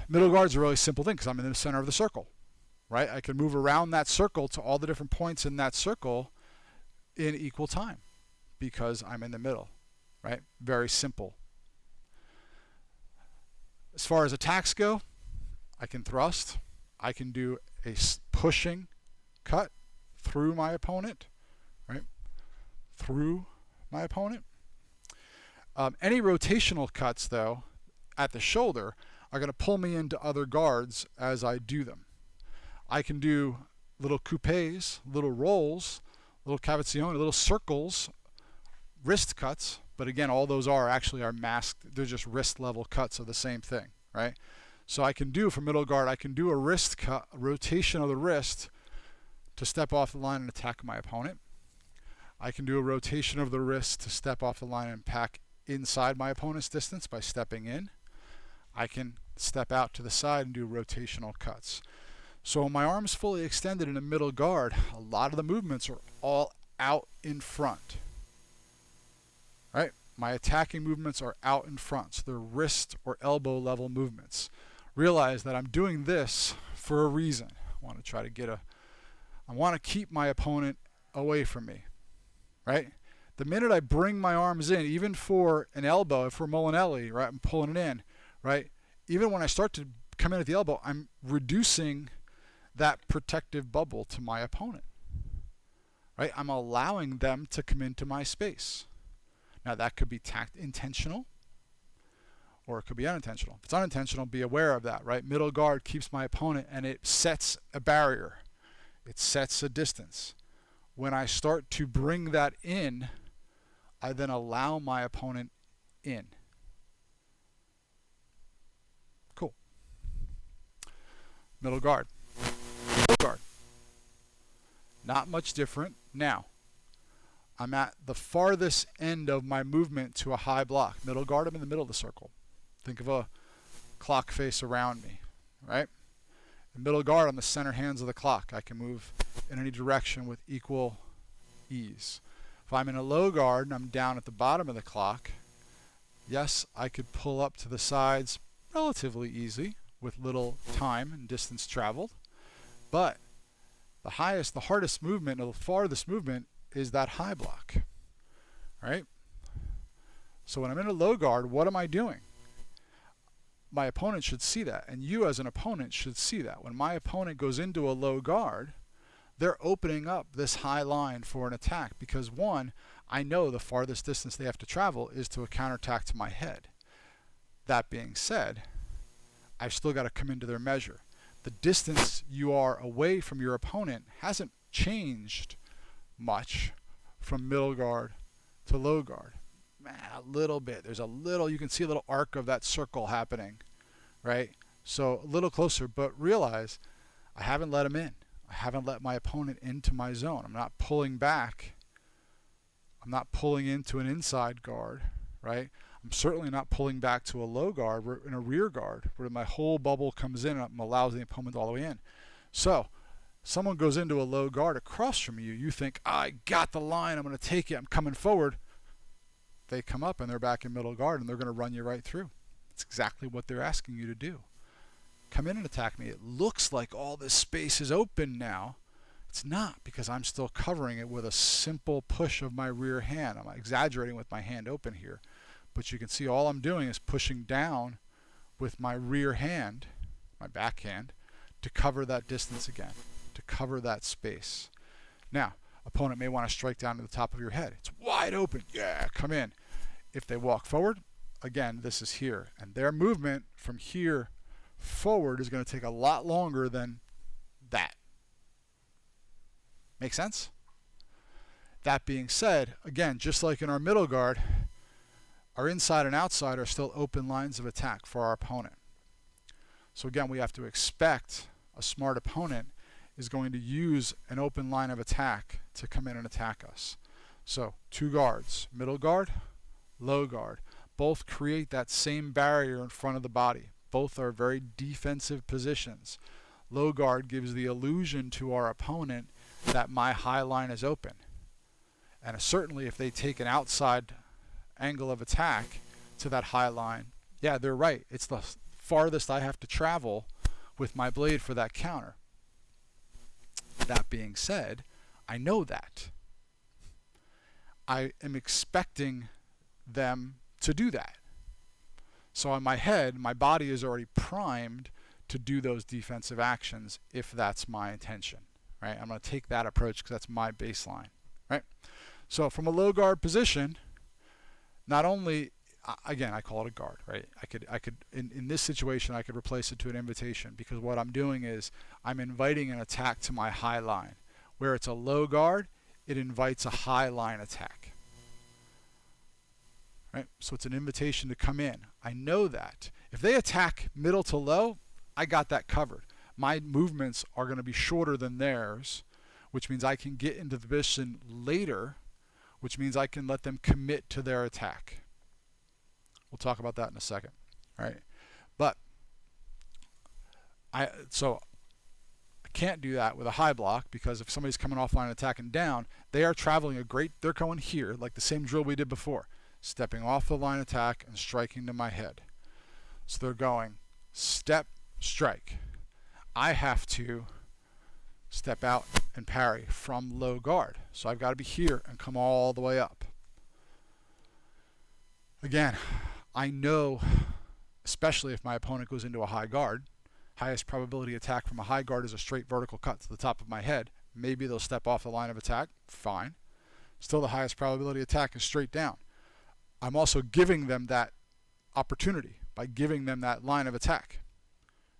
Middle guard's a really simple thing because I'm in the center of the circle, right? I can move around that circle to all the different points in that circle in equal time because I'm in the middle, right? Very simple. As far as attacks go, I can thrust. I can do a pushing cut through my opponent, right? Through my opponent. Any rotational cuts, though, at the shoulder are going to pull me into other guards as I do them. I can do little coupes, little rolls, little cavazioni, little circles, wrist cuts, but again, all those are masked. They're just wrist level cuts of the same thing, right? So I can do, for middle guard, I can do a wrist cut, a rotation of the wrist to step off the line and attack my opponent. I can do a rotation of the wrist to step off the line and pack inside my opponent's distance by stepping in. I can step out to the side and do rotational cuts. So when my arm's fully extended in a middle guard, a lot of the movements are all out in front, right? My attacking movements are out in front, so they're wrist or elbow level movements. Realize that I'm doing this for a reason. I want to try to I want to keep my opponent away from me, right? The minute I bring my arms in, even for an elbow, for Molinelli, right, I'm pulling it in, right? Even when I start to come in at the elbow, I'm reducing that protective bubble to my opponent, right? I'm allowing them to come into my space. Now that could be intentional, or it could be unintentional. If it's unintentional, be aware of that, right? Middle guard keeps my opponent, and it sets a barrier. It sets a distance. When I start to bring that in, I then allow my opponent in. Cool. Middle guard. Middle guard. Not much different. Now, I'm at the farthest end of my movement to a high block. Middle guard, I'm in the middle of the circle. Think of a clock face around me, right? The middle guard on the center hands of the clock. I can move in any direction with equal ease. If I'm in a low guard and I'm down at the bottom of the clock, yes, I could pull up to the sides relatively easy with little time and distance traveled. But the hardest movement, or the farthest movement, is that high block, right? So when I'm in a low guard, what am I doing? My opponent should see that, and you as an opponent should see that. When my opponent goes into a low guard, they're opening up this high line for an attack because, one, I know the farthest distance they have to travel is to a counterattack to my head. That being said, I've still got to come into their measure. The distance you are away from your opponent hasn't changed much from middle guard to low guard. A little bit. There's a little, you can see a little arc of that circle happening, right? So a little closer, but realize I haven't let him in. I haven't let my opponent into my zone. I'm not pulling back. I'm not pulling into an inside guard, right? I'm certainly not pulling back to a low guard. We're in a rear guard where my whole bubble comes in and allows the opponent all the way in. So someone goes into a low guard across from you. You think, I got the line. I'm going to take it. I'm coming forward. They come up and they're back in middle guard and they're going to run you right through. It's exactly what they're asking you to do. Come in and attack me. It looks like all this space is open now. It's not, because I'm still covering it with a simple push of my rear hand. I'm exaggerating with my hand open here. But you can see all I'm doing is pushing down with my rear hand, my backhand, to cover that distance again, to cover that space. Now, opponent may want to strike down to the top of your head. It's wide open. Yeah, come in. If they walk forward, again, this is here. And their movement from here forward is going to take a lot longer than that. Make sense? That being said, again, just like in our middle guard, our inside and outside are still open lines of attack for our opponent. So again, we have to expect a smart opponent is going to use an open line of attack to come in and attack us. So two guards, middle guard, low guard, both create that same barrier in front of the body. Both are very defensive positions. Low guard gives the illusion to our opponent that my high line is open. And certainly if they take an outside angle of attack to that high line, yeah, they're right. It's the farthest I have to travel with my blade for that counter. That being said, I know that. I am expecting them to do that. So in my head, my body is already primed to do those defensive actions if that's my intention, right? I'm going to take that approach because that's my baseline, right? So from a low guard position, not only, again, I call it a guard, right? I could in this situation, I could replace it to an invitation, because what I'm doing is I'm inviting an attack to my high line. Where it's a low guard, it invites a high line attack. Right? So it's an invitation to come in. I know that. If they attack middle to low, I got that covered. My movements are going to be shorter than theirs, which means I can get into the position later, which means I can let them commit to their attack. We'll talk about that in a second. Right? But I can't do that with a high block, because if somebody's coming offline and attacking down, they are traveling they're going here, like the same drill we did before. Stepping off the line attack and striking to my head. So they're going step, strike. I have to step out and parry from low guard. So I've got to be here and come all the way up. Again, I know, especially if my opponent goes into a high guard, highest probability attack from a high guard is a straight vertical cut to the top of my head. Maybe they'll step off the line of attack, fine. Still the highest probability attack is straight down. I'm also giving them that opportunity by giving them that line of attack,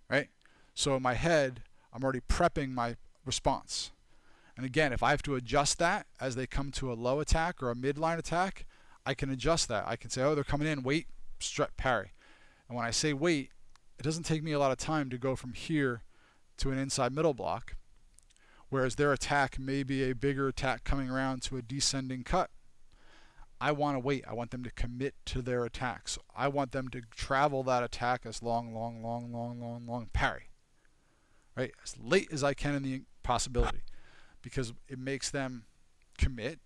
right? So in my head, I'm already prepping my response. And again, if I have to adjust that as they come to a low attack or a midline attack, I can adjust that. I can say, oh, they're coming in, wait, strut, parry. And when I say wait, it doesn't take me a lot of time to go from here to an inside middle block, whereas their attack may be a bigger attack coming around to a descending cut. I want to wait. I want them to commit to their attacks. I want them to travel that attack as long, parry. Right? As late as I can in the possibility, because it makes them commit,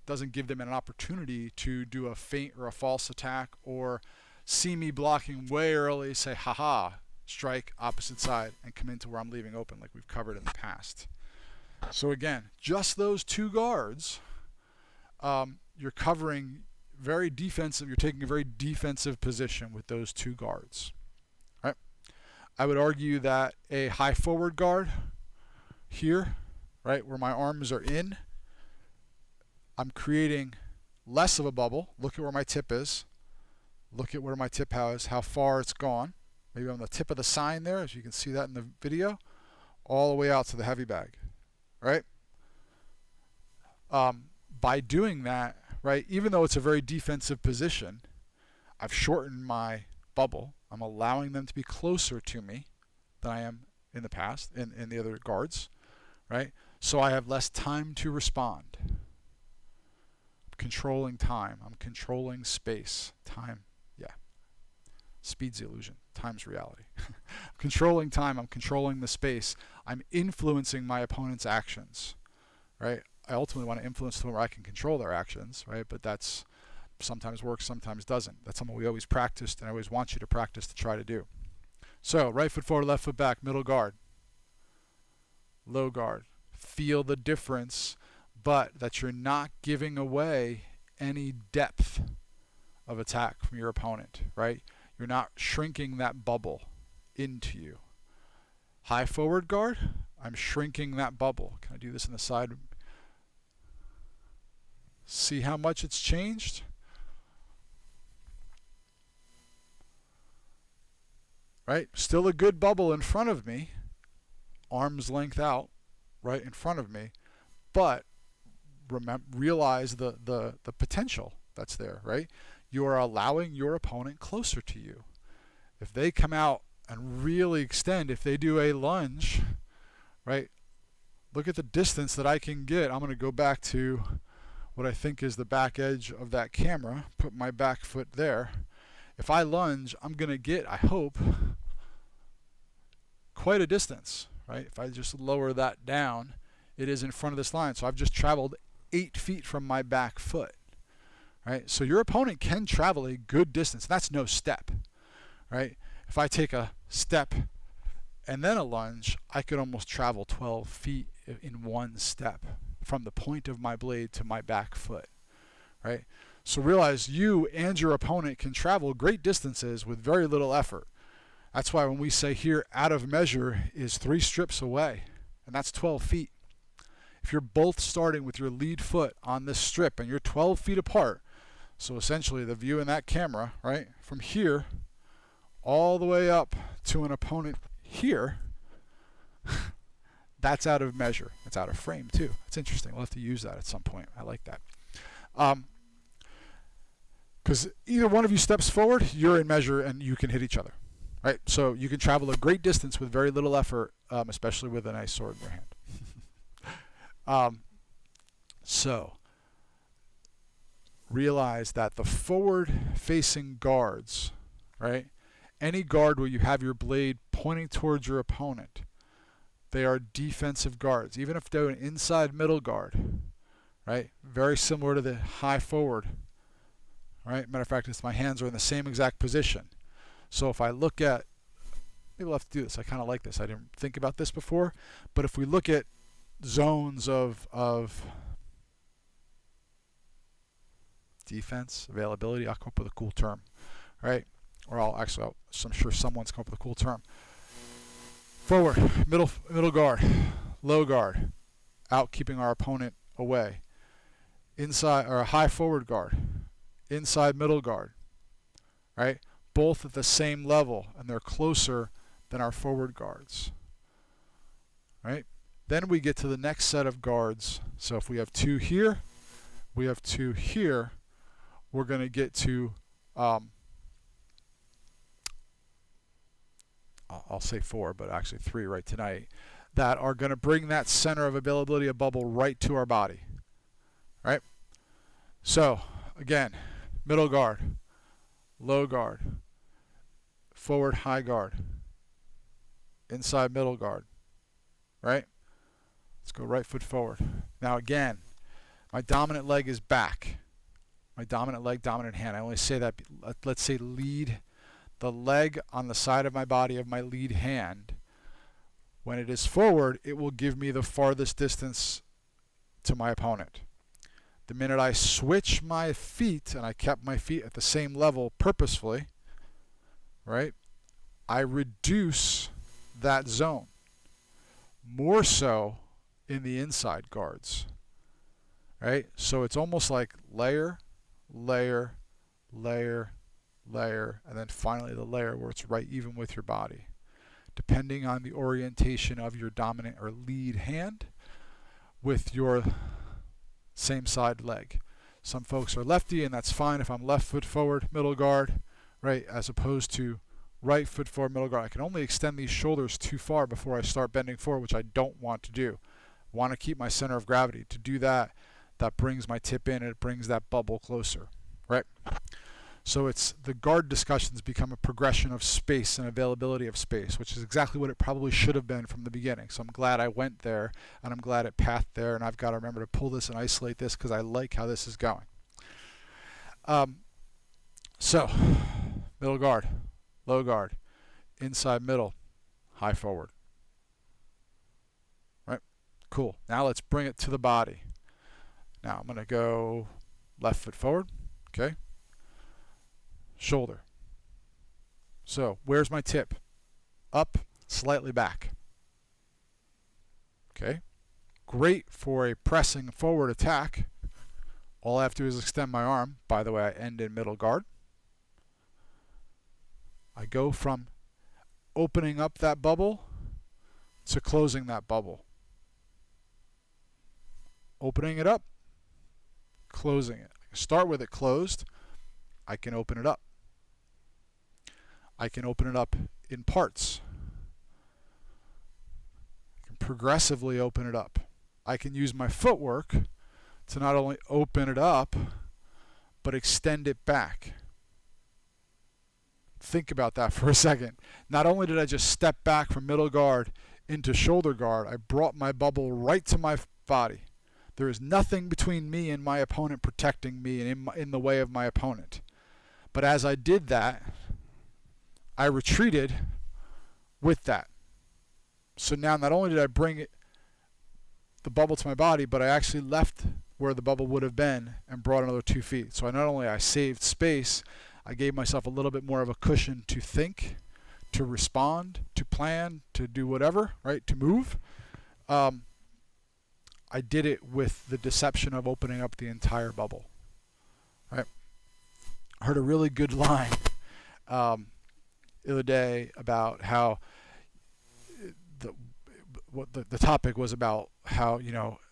doesn't give them an opportunity to do a feint or a false attack or see me blocking way early, say, haha, strike opposite side, and come into where I'm leaving open like we've covered in the past. So again, just those two guards, you're covering very defensive, you're taking a very defensive position with those two guards. Right? I would argue that a high forward guard here, right, where my arms are in, I'm creating less of a bubble. Look at where my tip is. Look at where my tip is, how far it's gone. Maybe on the tip of the sign there, as you can see that in the video, all the way out to the heavy bag, right? By doing that, right, even though it's a very defensive position, I've shortened my bubble. I'm allowing them to be closer to me than I am in the past, in the other guards, right? So I have less time to respond. I'm controlling time. I'm controlling space. Time, yeah. Speed's the illusion. Time's reality. I'm controlling time. I'm controlling the space. I'm influencing my opponent's actions, right? I ultimately want to influence them where I can control their actions, right? But that's sometimes works, sometimes doesn't. That's something we always practiced and I always want you to practice to try to do. So right foot forward, left foot back, middle guard, low guard. Feel the difference, but that you're not giving away any depth of attack from your opponent, right? You're not shrinking that bubble into you. High forward guard, I'm shrinking that bubble. Can I do this on the side? See how much it's changed? Right? Still a good bubble in front of me, arm's length out, right in front of me, but realize the potential that's there, right? You are allowing your opponent closer to you. If they come out and really extend, if they do a lunge, right? Look at the distance that I can get. I'm going to go back to what I think is the back edge of that camera, put my back foot there. If I lunge, I'm going to get, I hope, quite a distance, right? If I just lower that down, it is in front of this line. So I've just traveled 8 feet from my back foot, right? So your opponent can travel a good distance. That's no step, right? If I take a step and then a lunge, I could almost travel 12 feet in one step from the point of my blade to my back foot, right? So realize you and your opponent can travel great distances with very little effort. That's why when we say here out of measure is 3 strips away, and that's 12 feet. If you're both starting with your lead foot on this strip and you're 12 feet apart, so essentially the view in that camera, right, from here all the way up to an opponent here, that's out of measure. It's out of frame too. It's interesting. We'll have to use that at some point. I like that. Because either one of you steps forward, you're in measure and you can hit each other. Right? So you can travel a great distance with very little effort, especially with a nice sword in your hand. So realize that the forward-facing guards, right? Any guard where you have your blade pointing towards your opponent, they are defensive guards. Even if they're an inside middle guard, right? Very similar to the high forward, right? Matter of fact, my hands are in the same exact position. So if I look at, maybe we'll have to do this. I kind of like this. I didn't think about this before. But if we look at zones of defense, availability, I'll come up with a cool term, right? Or I'm sure someone's come up with a cool term. Forward, middle guard, low guard, out keeping our opponent away. Inside, or a high forward guard, inside middle guard, right? Both at the same level, and they're closer than our forward guards, right? Then we get to the next set of guards. So if we have two here, we have two here, we're going to get to, I'll say 4, but actually 3 right tonight, that are going to bring that center of availability of bubble right to our body, right? So, again, middle guard, low guard, forward high guard, inside middle guard, right? Let's go right foot forward. Now again, my dominant leg is back. My dominant leg, dominant hand. I only say that, let's say lead, the leg on the side of my body of my lead hand. When it is forward, it will give me the farthest distance to my opponent. The minute I switch my feet, and I kept my feet at the same level purposefully, right, I reduce that zone. More so in the inside guards, right? So it's almost like layer, layer, layer, layer, and then finally the layer where it's right even with your body. Depending on the orientation of your dominant or lead hand with your same side leg. Some folks are lefty, and that's fine if I'm left foot forward, middle guard, right, as opposed to right foot forward, middle guard. I can only extend these shoulders too far before I start bending forward, which I don't want to do. I want to keep my center of gravity. To do that, that brings my tip in, and it brings that bubble closer, right? So it's the guard discussions become a progression of space and availability of space, which is exactly what it probably should have been from the beginning. So I'm glad I went there, and I'm glad it pathed there, and I've got to remember to pull this and isolate this because I like how this is going. So middle guard, low guard, inside middle, high forward. Right? Cool. Now let's bring it to the body. Now I'm going to go left foot forward. Okay. Shoulder. So where's my tip? Up, slightly back. Okay. Great for a pressing forward attack. All I have to do is extend my arm. By the way, I end in middle guard. I go from opening up that bubble to closing that bubble. Opening it up, closing it. I start with it closed. I can open it up. I can open it up in parts. I can progressively open it up. I can use my footwork to not only open it up, but extend it back. Think about that for a second. Not only did I just step back from middle guard into shoulder guard, I brought my bubble right to my body. There is nothing between me and my opponent protecting me and in the way of my opponent. But as I did that, I retreated with that. So now not only did I bring the bubble to my body, but I actually left where the bubble would have been and brought another 2 feet. So not only I saved space, I gave myself a little bit more of a cushion to think, to respond, to plan, to do whatever, right, to move. I did it with the deception of opening up the entire bubble, right? I heard a really good line the other day about how the topic was about how,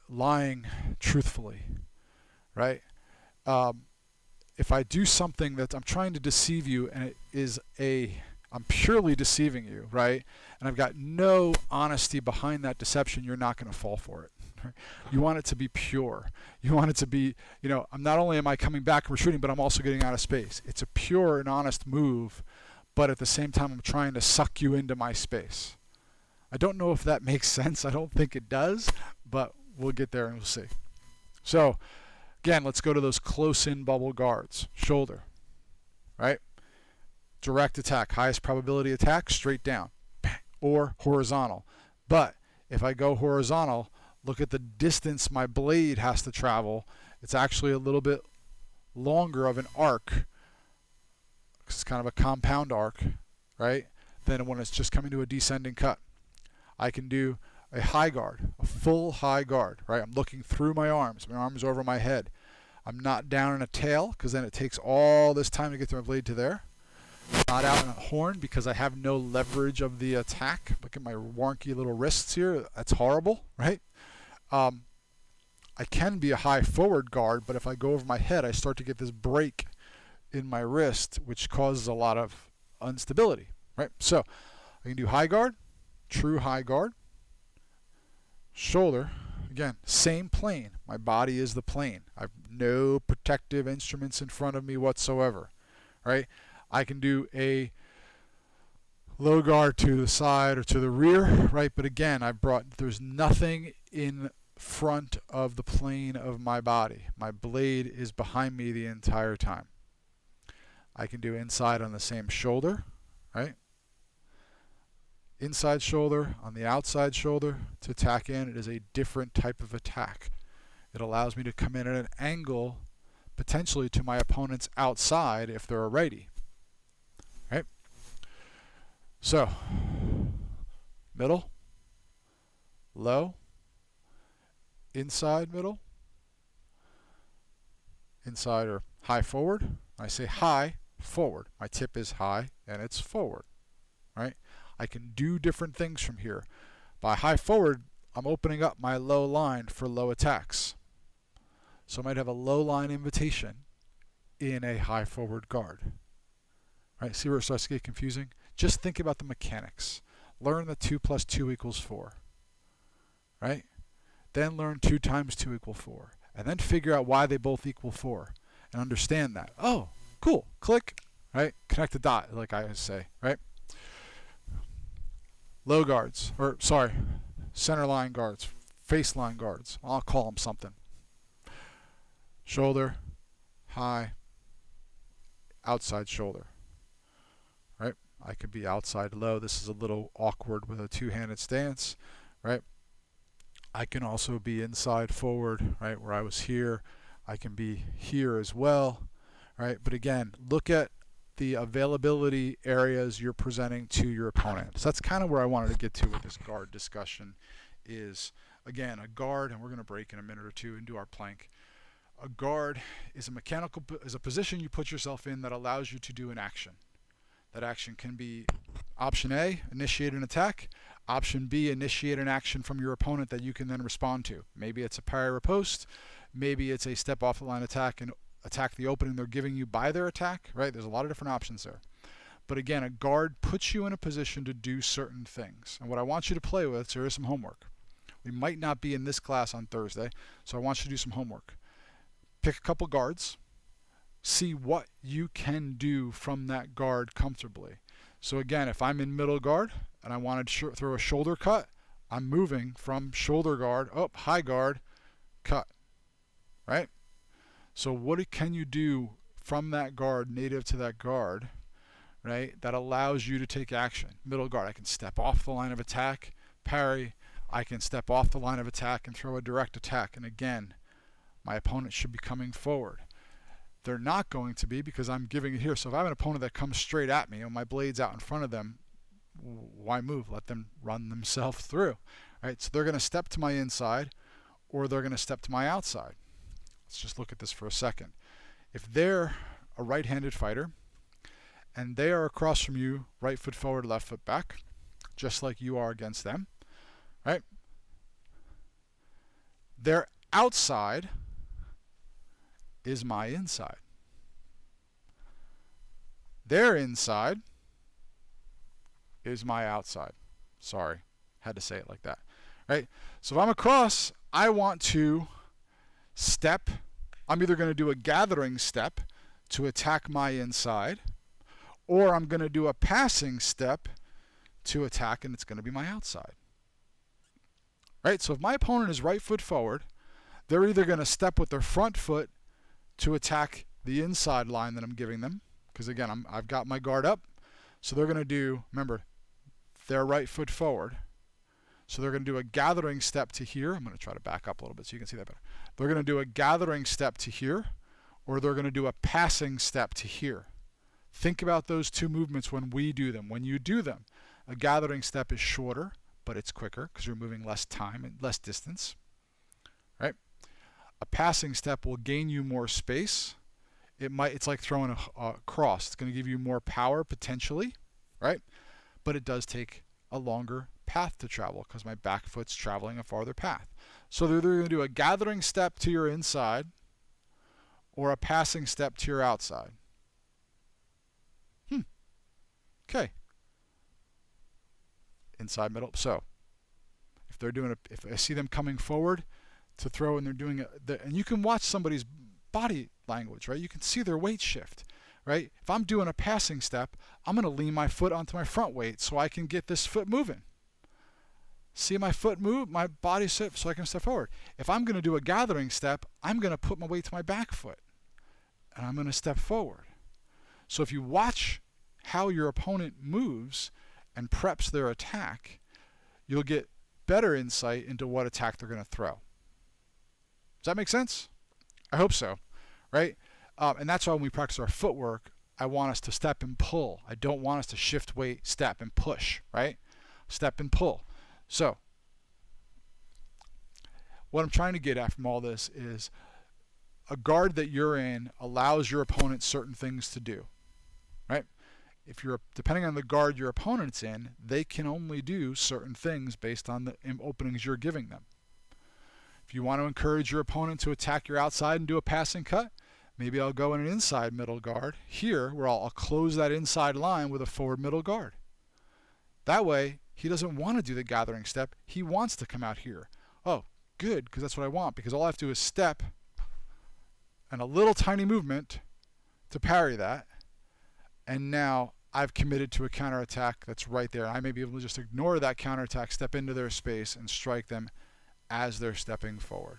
lying truthfully, right? If I do something that I'm trying to deceive you and I'm purely deceiving you, right? And I've got no honesty behind that deception, you're not going to fall for it. Right? You want it to be pure. You want it to be, I'm not only am I coming back and retreating, but I'm also getting out of space. It's a pure and honest move, but at the same time, I'm trying to suck you into my space. I don't know if that makes sense. I don't think it does, but we'll get there and we'll see. So, again, let's go to those close-in bubble guards. Shoulder, right? Direct attack, highest probability attack, straight down. or horizontal. But if I go horizontal, look at the distance my blade has to travel. It's actually a little bit longer of an arc. It's kind of a compound arc, right? Than when it's just coming to a descending cut. I can do a high guard, a full high guard, right? I'm looking through my arms over my head. I'm not down in a tail because then it takes all this time to get my blade to there. Not out in a horn because I have no leverage of the attack. Look at my wonky little wrists here. That's horrible, right? I can be a high forward guard, but if I go over my head, I start to get this break in my wrist, which causes a lot of instability, right? So I can do high guard, true high guard, shoulder. Again, same plane. My body is the plane. I have no protective instruments in front of me whatsoever, right? I can do a low guard to the side or to the rear, right? But again, there's nothing in front of the plane of my body. My blade is behind me the entire time. I can do inside on the same shoulder, right? Inside shoulder on the outside shoulder to attack in. It is a different type of attack. It allows me to come in at an angle potentially to my opponent's outside if they're a righty. Right? So, middle, low, inside middle, inside or high forward. When I say high, forward. My tip is high and it's forward. Right? I can do different things from here. By high forward, I'm opening up my low line for low attacks. So I might have a low line invitation in a high forward guard. Right? See where it starts to get confusing? Just think about the mechanics. Learn that 2 + 2 = 4. Right? Then learn 2 × 2 = 4. And then figure out why they both equal 4. And understand that. Oh, cool. Click. Right? Connect the dot, like I say. Right? Low guards, or sorry, center line guards, face line guards. I'll call them something. Shoulder, high, outside shoulder. Right? I could be outside low. This is a little awkward with a two-handed stance. Right? I can also be inside forward, right? Where I was here. I can be here as well. Right? But again, look at the availability areas you're presenting to your opponent. So that's kind of where I wanted to get to with this guard discussion is, again, a guard, and we're going to break in a minute or two and do our plank. A guard is a position you put yourself in that allows you to do an action. That action can be option A, initiate an attack. Option B, initiate an action from your opponent that you can then respond to. Maybe it's a parry riposte. Maybe it's a step off the line attack and attack the opening they're giving you by their attack, right? There's a lot of different options there. But again, a guard puts you in a position to do certain things. And what I want you to play with, so here's some homework. We might not be in this class on Thursday, so I want you to do some homework. Pick a couple guards. See what you can do from that guard comfortably. So again, if I'm in middle guard and I want to throw a shoulder cut, I'm moving from shoulder guard, high guard, cut, right? So what can you do from that guard, native to that guard, right, that allows you to take action? Middle guard, I can step off the line of attack, parry. I can step off the line of attack and throw a direct attack. And again, my opponent should be coming forward. They're not going to be because I'm giving it here. So if I have an opponent that comes straight at me and my blade's out in front of them, why move? Let them run themselves through. Right? So they're going to step to my inside or they're going to step to my outside. Let's just look at this for a second. If they're a right-handed fighter and they are across from you, right foot forward, left foot back, just like you are against them, right? Their outside is my inside. Their inside is my outside. Sorry, had to say it like that. Right? So if I'm across, I want to step. I'm either going to do a gathering step to attack my inside, or I'm going to do a passing step to attack, and it's going to be my outside. Right? So if my opponent is right foot forward, they're either going to step with their front foot to attack the inside line that I'm giving them, because again, I've got my guard up. So they're going to do, remember, their right foot forward. So they're going to do a gathering step to here. I'm going to try to back up a little bit so you can see that better. They're going to do a gathering step to here, or they're going to do a passing step to here. Think about those two movements when we do them. When you do them, a gathering step is shorter, but it's quicker because you're moving less time and less distance. Right? A passing step will gain you more space. It's like throwing a cross. It's going to give you more power potentially, right? But it does take a longer path to travel because my back foot's traveling a farther path. So they're either going to do a gathering step to your inside or a passing step to your outside. Okay. Inside, middle. So if they're doing if I see them coming forward to throw and they're doing and you can watch somebody's body language, right? You can see their weight shift, right? If I'm doing a passing step, I'm going to lean my foot onto my front weight so I can get this foot moving. See my foot move, my body shift so I can step forward. If I'm going to do a gathering step, I'm going to put my weight to my back foot and I'm going to step forward. So if you watch how your opponent moves and preps their attack, you'll get better insight into what attack they're going to throw. Does that make sense? I hope so, right? And that's why when we practice our footwork, I want us to step and pull. I don't want us to shift weight, step and push, right? Step and pull. So what I'm trying to get at from all this is a guard that you're in allows your opponent certain things to do, right? If you're depending on the guard your opponent's in, they can only do certain things based on the openings you're giving them. If you want to encourage your opponent to attack your outside and do a passing cut, maybe I'll go in an inside middle guard here where I'll close that inside line with a forward middle guard. That way, he doesn't want to do the gathering step. He wants to come out here. Oh, good, because that's what I want, because all I have to do is step and a little tiny movement to parry that, and now I've committed to a counterattack that's right there. I may be able to just ignore that counterattack, step into their space, and strike them as they're stepping forward.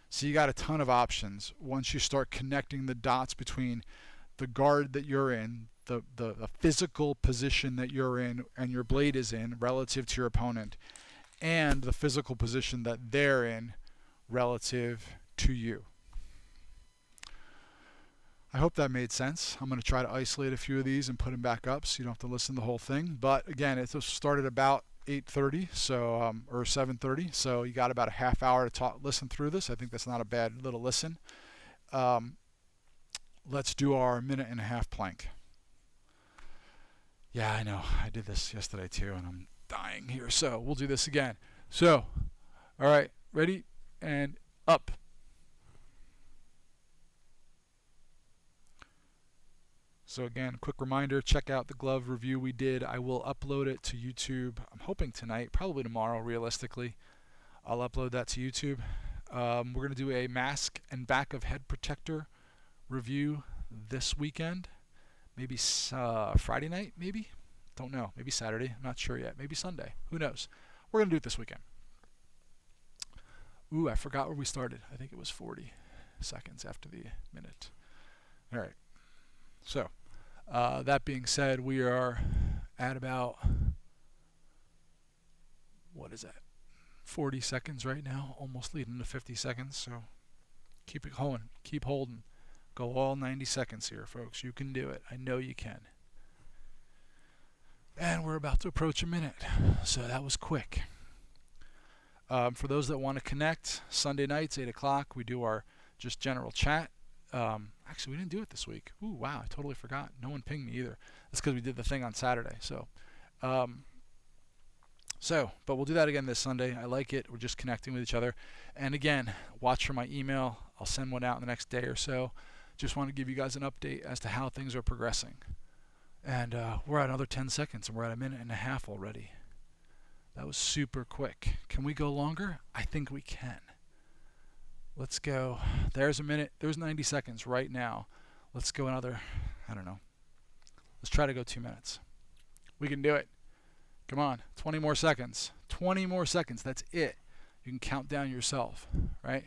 So you got a ton of options once you start connecting the dots between the guard that you're in, the physical position that you're in and your blade is in relative to your opponent, and the physical position that they're in relative to you. I hope that made sense. I'm going to try to isolate a few of these and put them back up so you don't have to listen to the whole thing. But again, it started about 8:30, so or 7:30, so you got about a half hour to listen through this. I think that's not a bad little listen. Let's do our minute and a half plank. Yeah, I know. I did this yesterday too, and I'm dying here. So we'll do this again. So, all right, ready and up. So again, quick reminder, check out the glove review we did. I will upload it to YouTube. I'm hoping tonight, probably tomorrow, realistically. I'll upload that to YouTube. We're going to do a mask and back of head protector review this weekend. Maybe Friday night, maybe? Don't know. Maybe Saturday. I'm not sure yet. Maybe Sunday. Who knows? We're going to do it this weekend. Ooh, I forgot where we started. I think it was 40 seconds after the minute. All right. So, that being said, we are at about, what is that, 40 seconds right now, almost leading to 50 seconds. So, keep it going, keep holding. Go all 90 seconds here, folks. You can do it. I know you can. And we're about to approach a minute, so that was quick. For those that want to connect, Sunday nights, 8 o'clock, we do our just general chat. Actually, we didn't do it this week. Ooh, wow, I totally forgot. No one pinged me either. That's because we did the thing on Saturday. So, but we'll do that again this Sunday. I like it. We're just connecting with each other. And again, watch for my email. I'll send one out in the next day or so. Just want to give you guys an update as to how things are progressing. And we're at another 10 seconds, and we're at a minute and a half already. That was super quick. Can we go longer? I think we can. Let's go. There's a minute. There's 90 seconds right now. Let's go another, I don't know. Let's try to go 2 minutes. We can do it. Come on. 20 more seconds. 20 more seconds. That's it. You can count down yourself, right?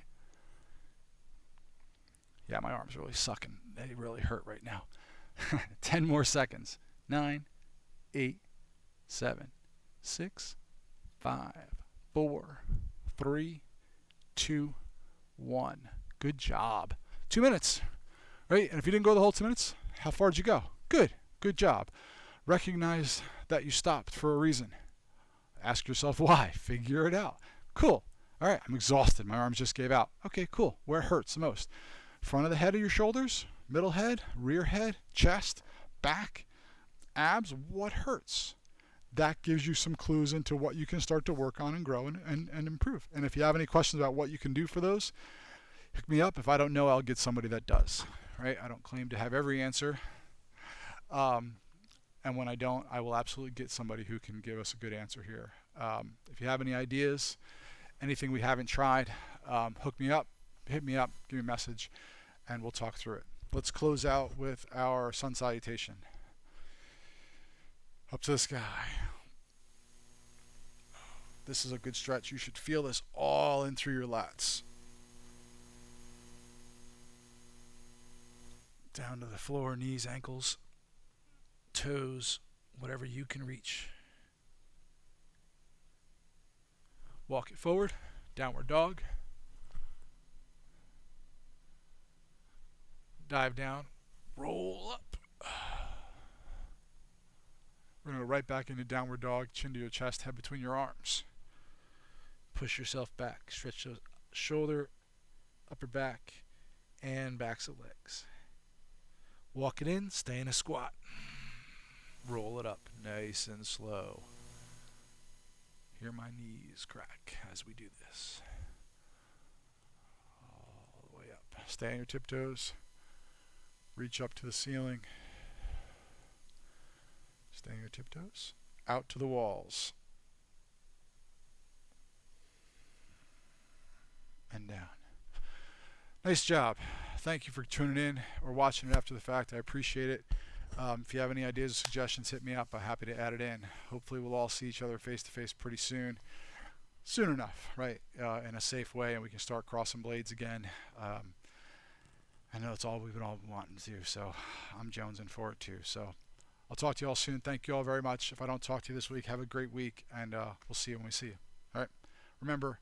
Yeah, my arm's really sucking. They really hurt right now. 10 more seconds. 9, 8, 7, 6, 5, 4, 3, 2, 1. Good job. 2 minutes, right? And if you didn't go the whole 2 minutes, how far did you go? Good. Good job. Recognize that you stopped for a reason. Ask yourself why. Figure it out. Cool. All right, I'm exhausted. My arms just gave out. Okay, cool. Where hurts the most? Front of the head of your shoulders, middle head, rear head, chest, back, abs. What hurts? That gives you some clues into what you can start to work on and grow and improve. And if you have any questions about what you can do for those, hook me up. If I don't know, I'll get somebody that does. Right? I don't claim to have every answer. And when I don't, I will absolutely get somebody who can give us a good answer here. If you have any ideas, anything we haven't tried, hook me up, hit me up, give me a message, and we'll talk through it. Let's close out with our sun salutation. Up to the sky. This is a good stretch. You should feel this all in through your lats. Down to the floor, knees, ankles, toes, whatever you can reach. Walk it forward, downward dog. Dive down, roll up. We're going to go right back into downward dog, chin to your chest, head between your arms. Push yourself back, stretch the shoulder, upper back, and backs of legs. Walk it in, stay in a squat. Roll it up, nice and slow. Hear my knees crack as we do this. All the way up. Stay on your tiptoes. Reach up to the ceiling. Stay on your tiptoes. Out to the walls. And down. Nice job. Thank you for tuning in or watching it after the fact. I appreciate it. If you have any ideas or suggestions, hit me up. I'm happy to add it in. Hopefully we'll all see each other face to face pretty soon. Soon enough, right? In a safe way, and we can start crossing blades again. I know it's all we've been all wanting to do, so I'm jonesing for it too. So I'll talk to you all soon. Thank you all very much. If I don't talk to you this week, have a great week, and we'll see you when we see you. All right? Remember,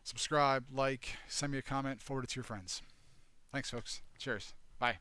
subscribe, like, send me a comment, forward it to your friends. Thanks, folks. Cheers. Bye.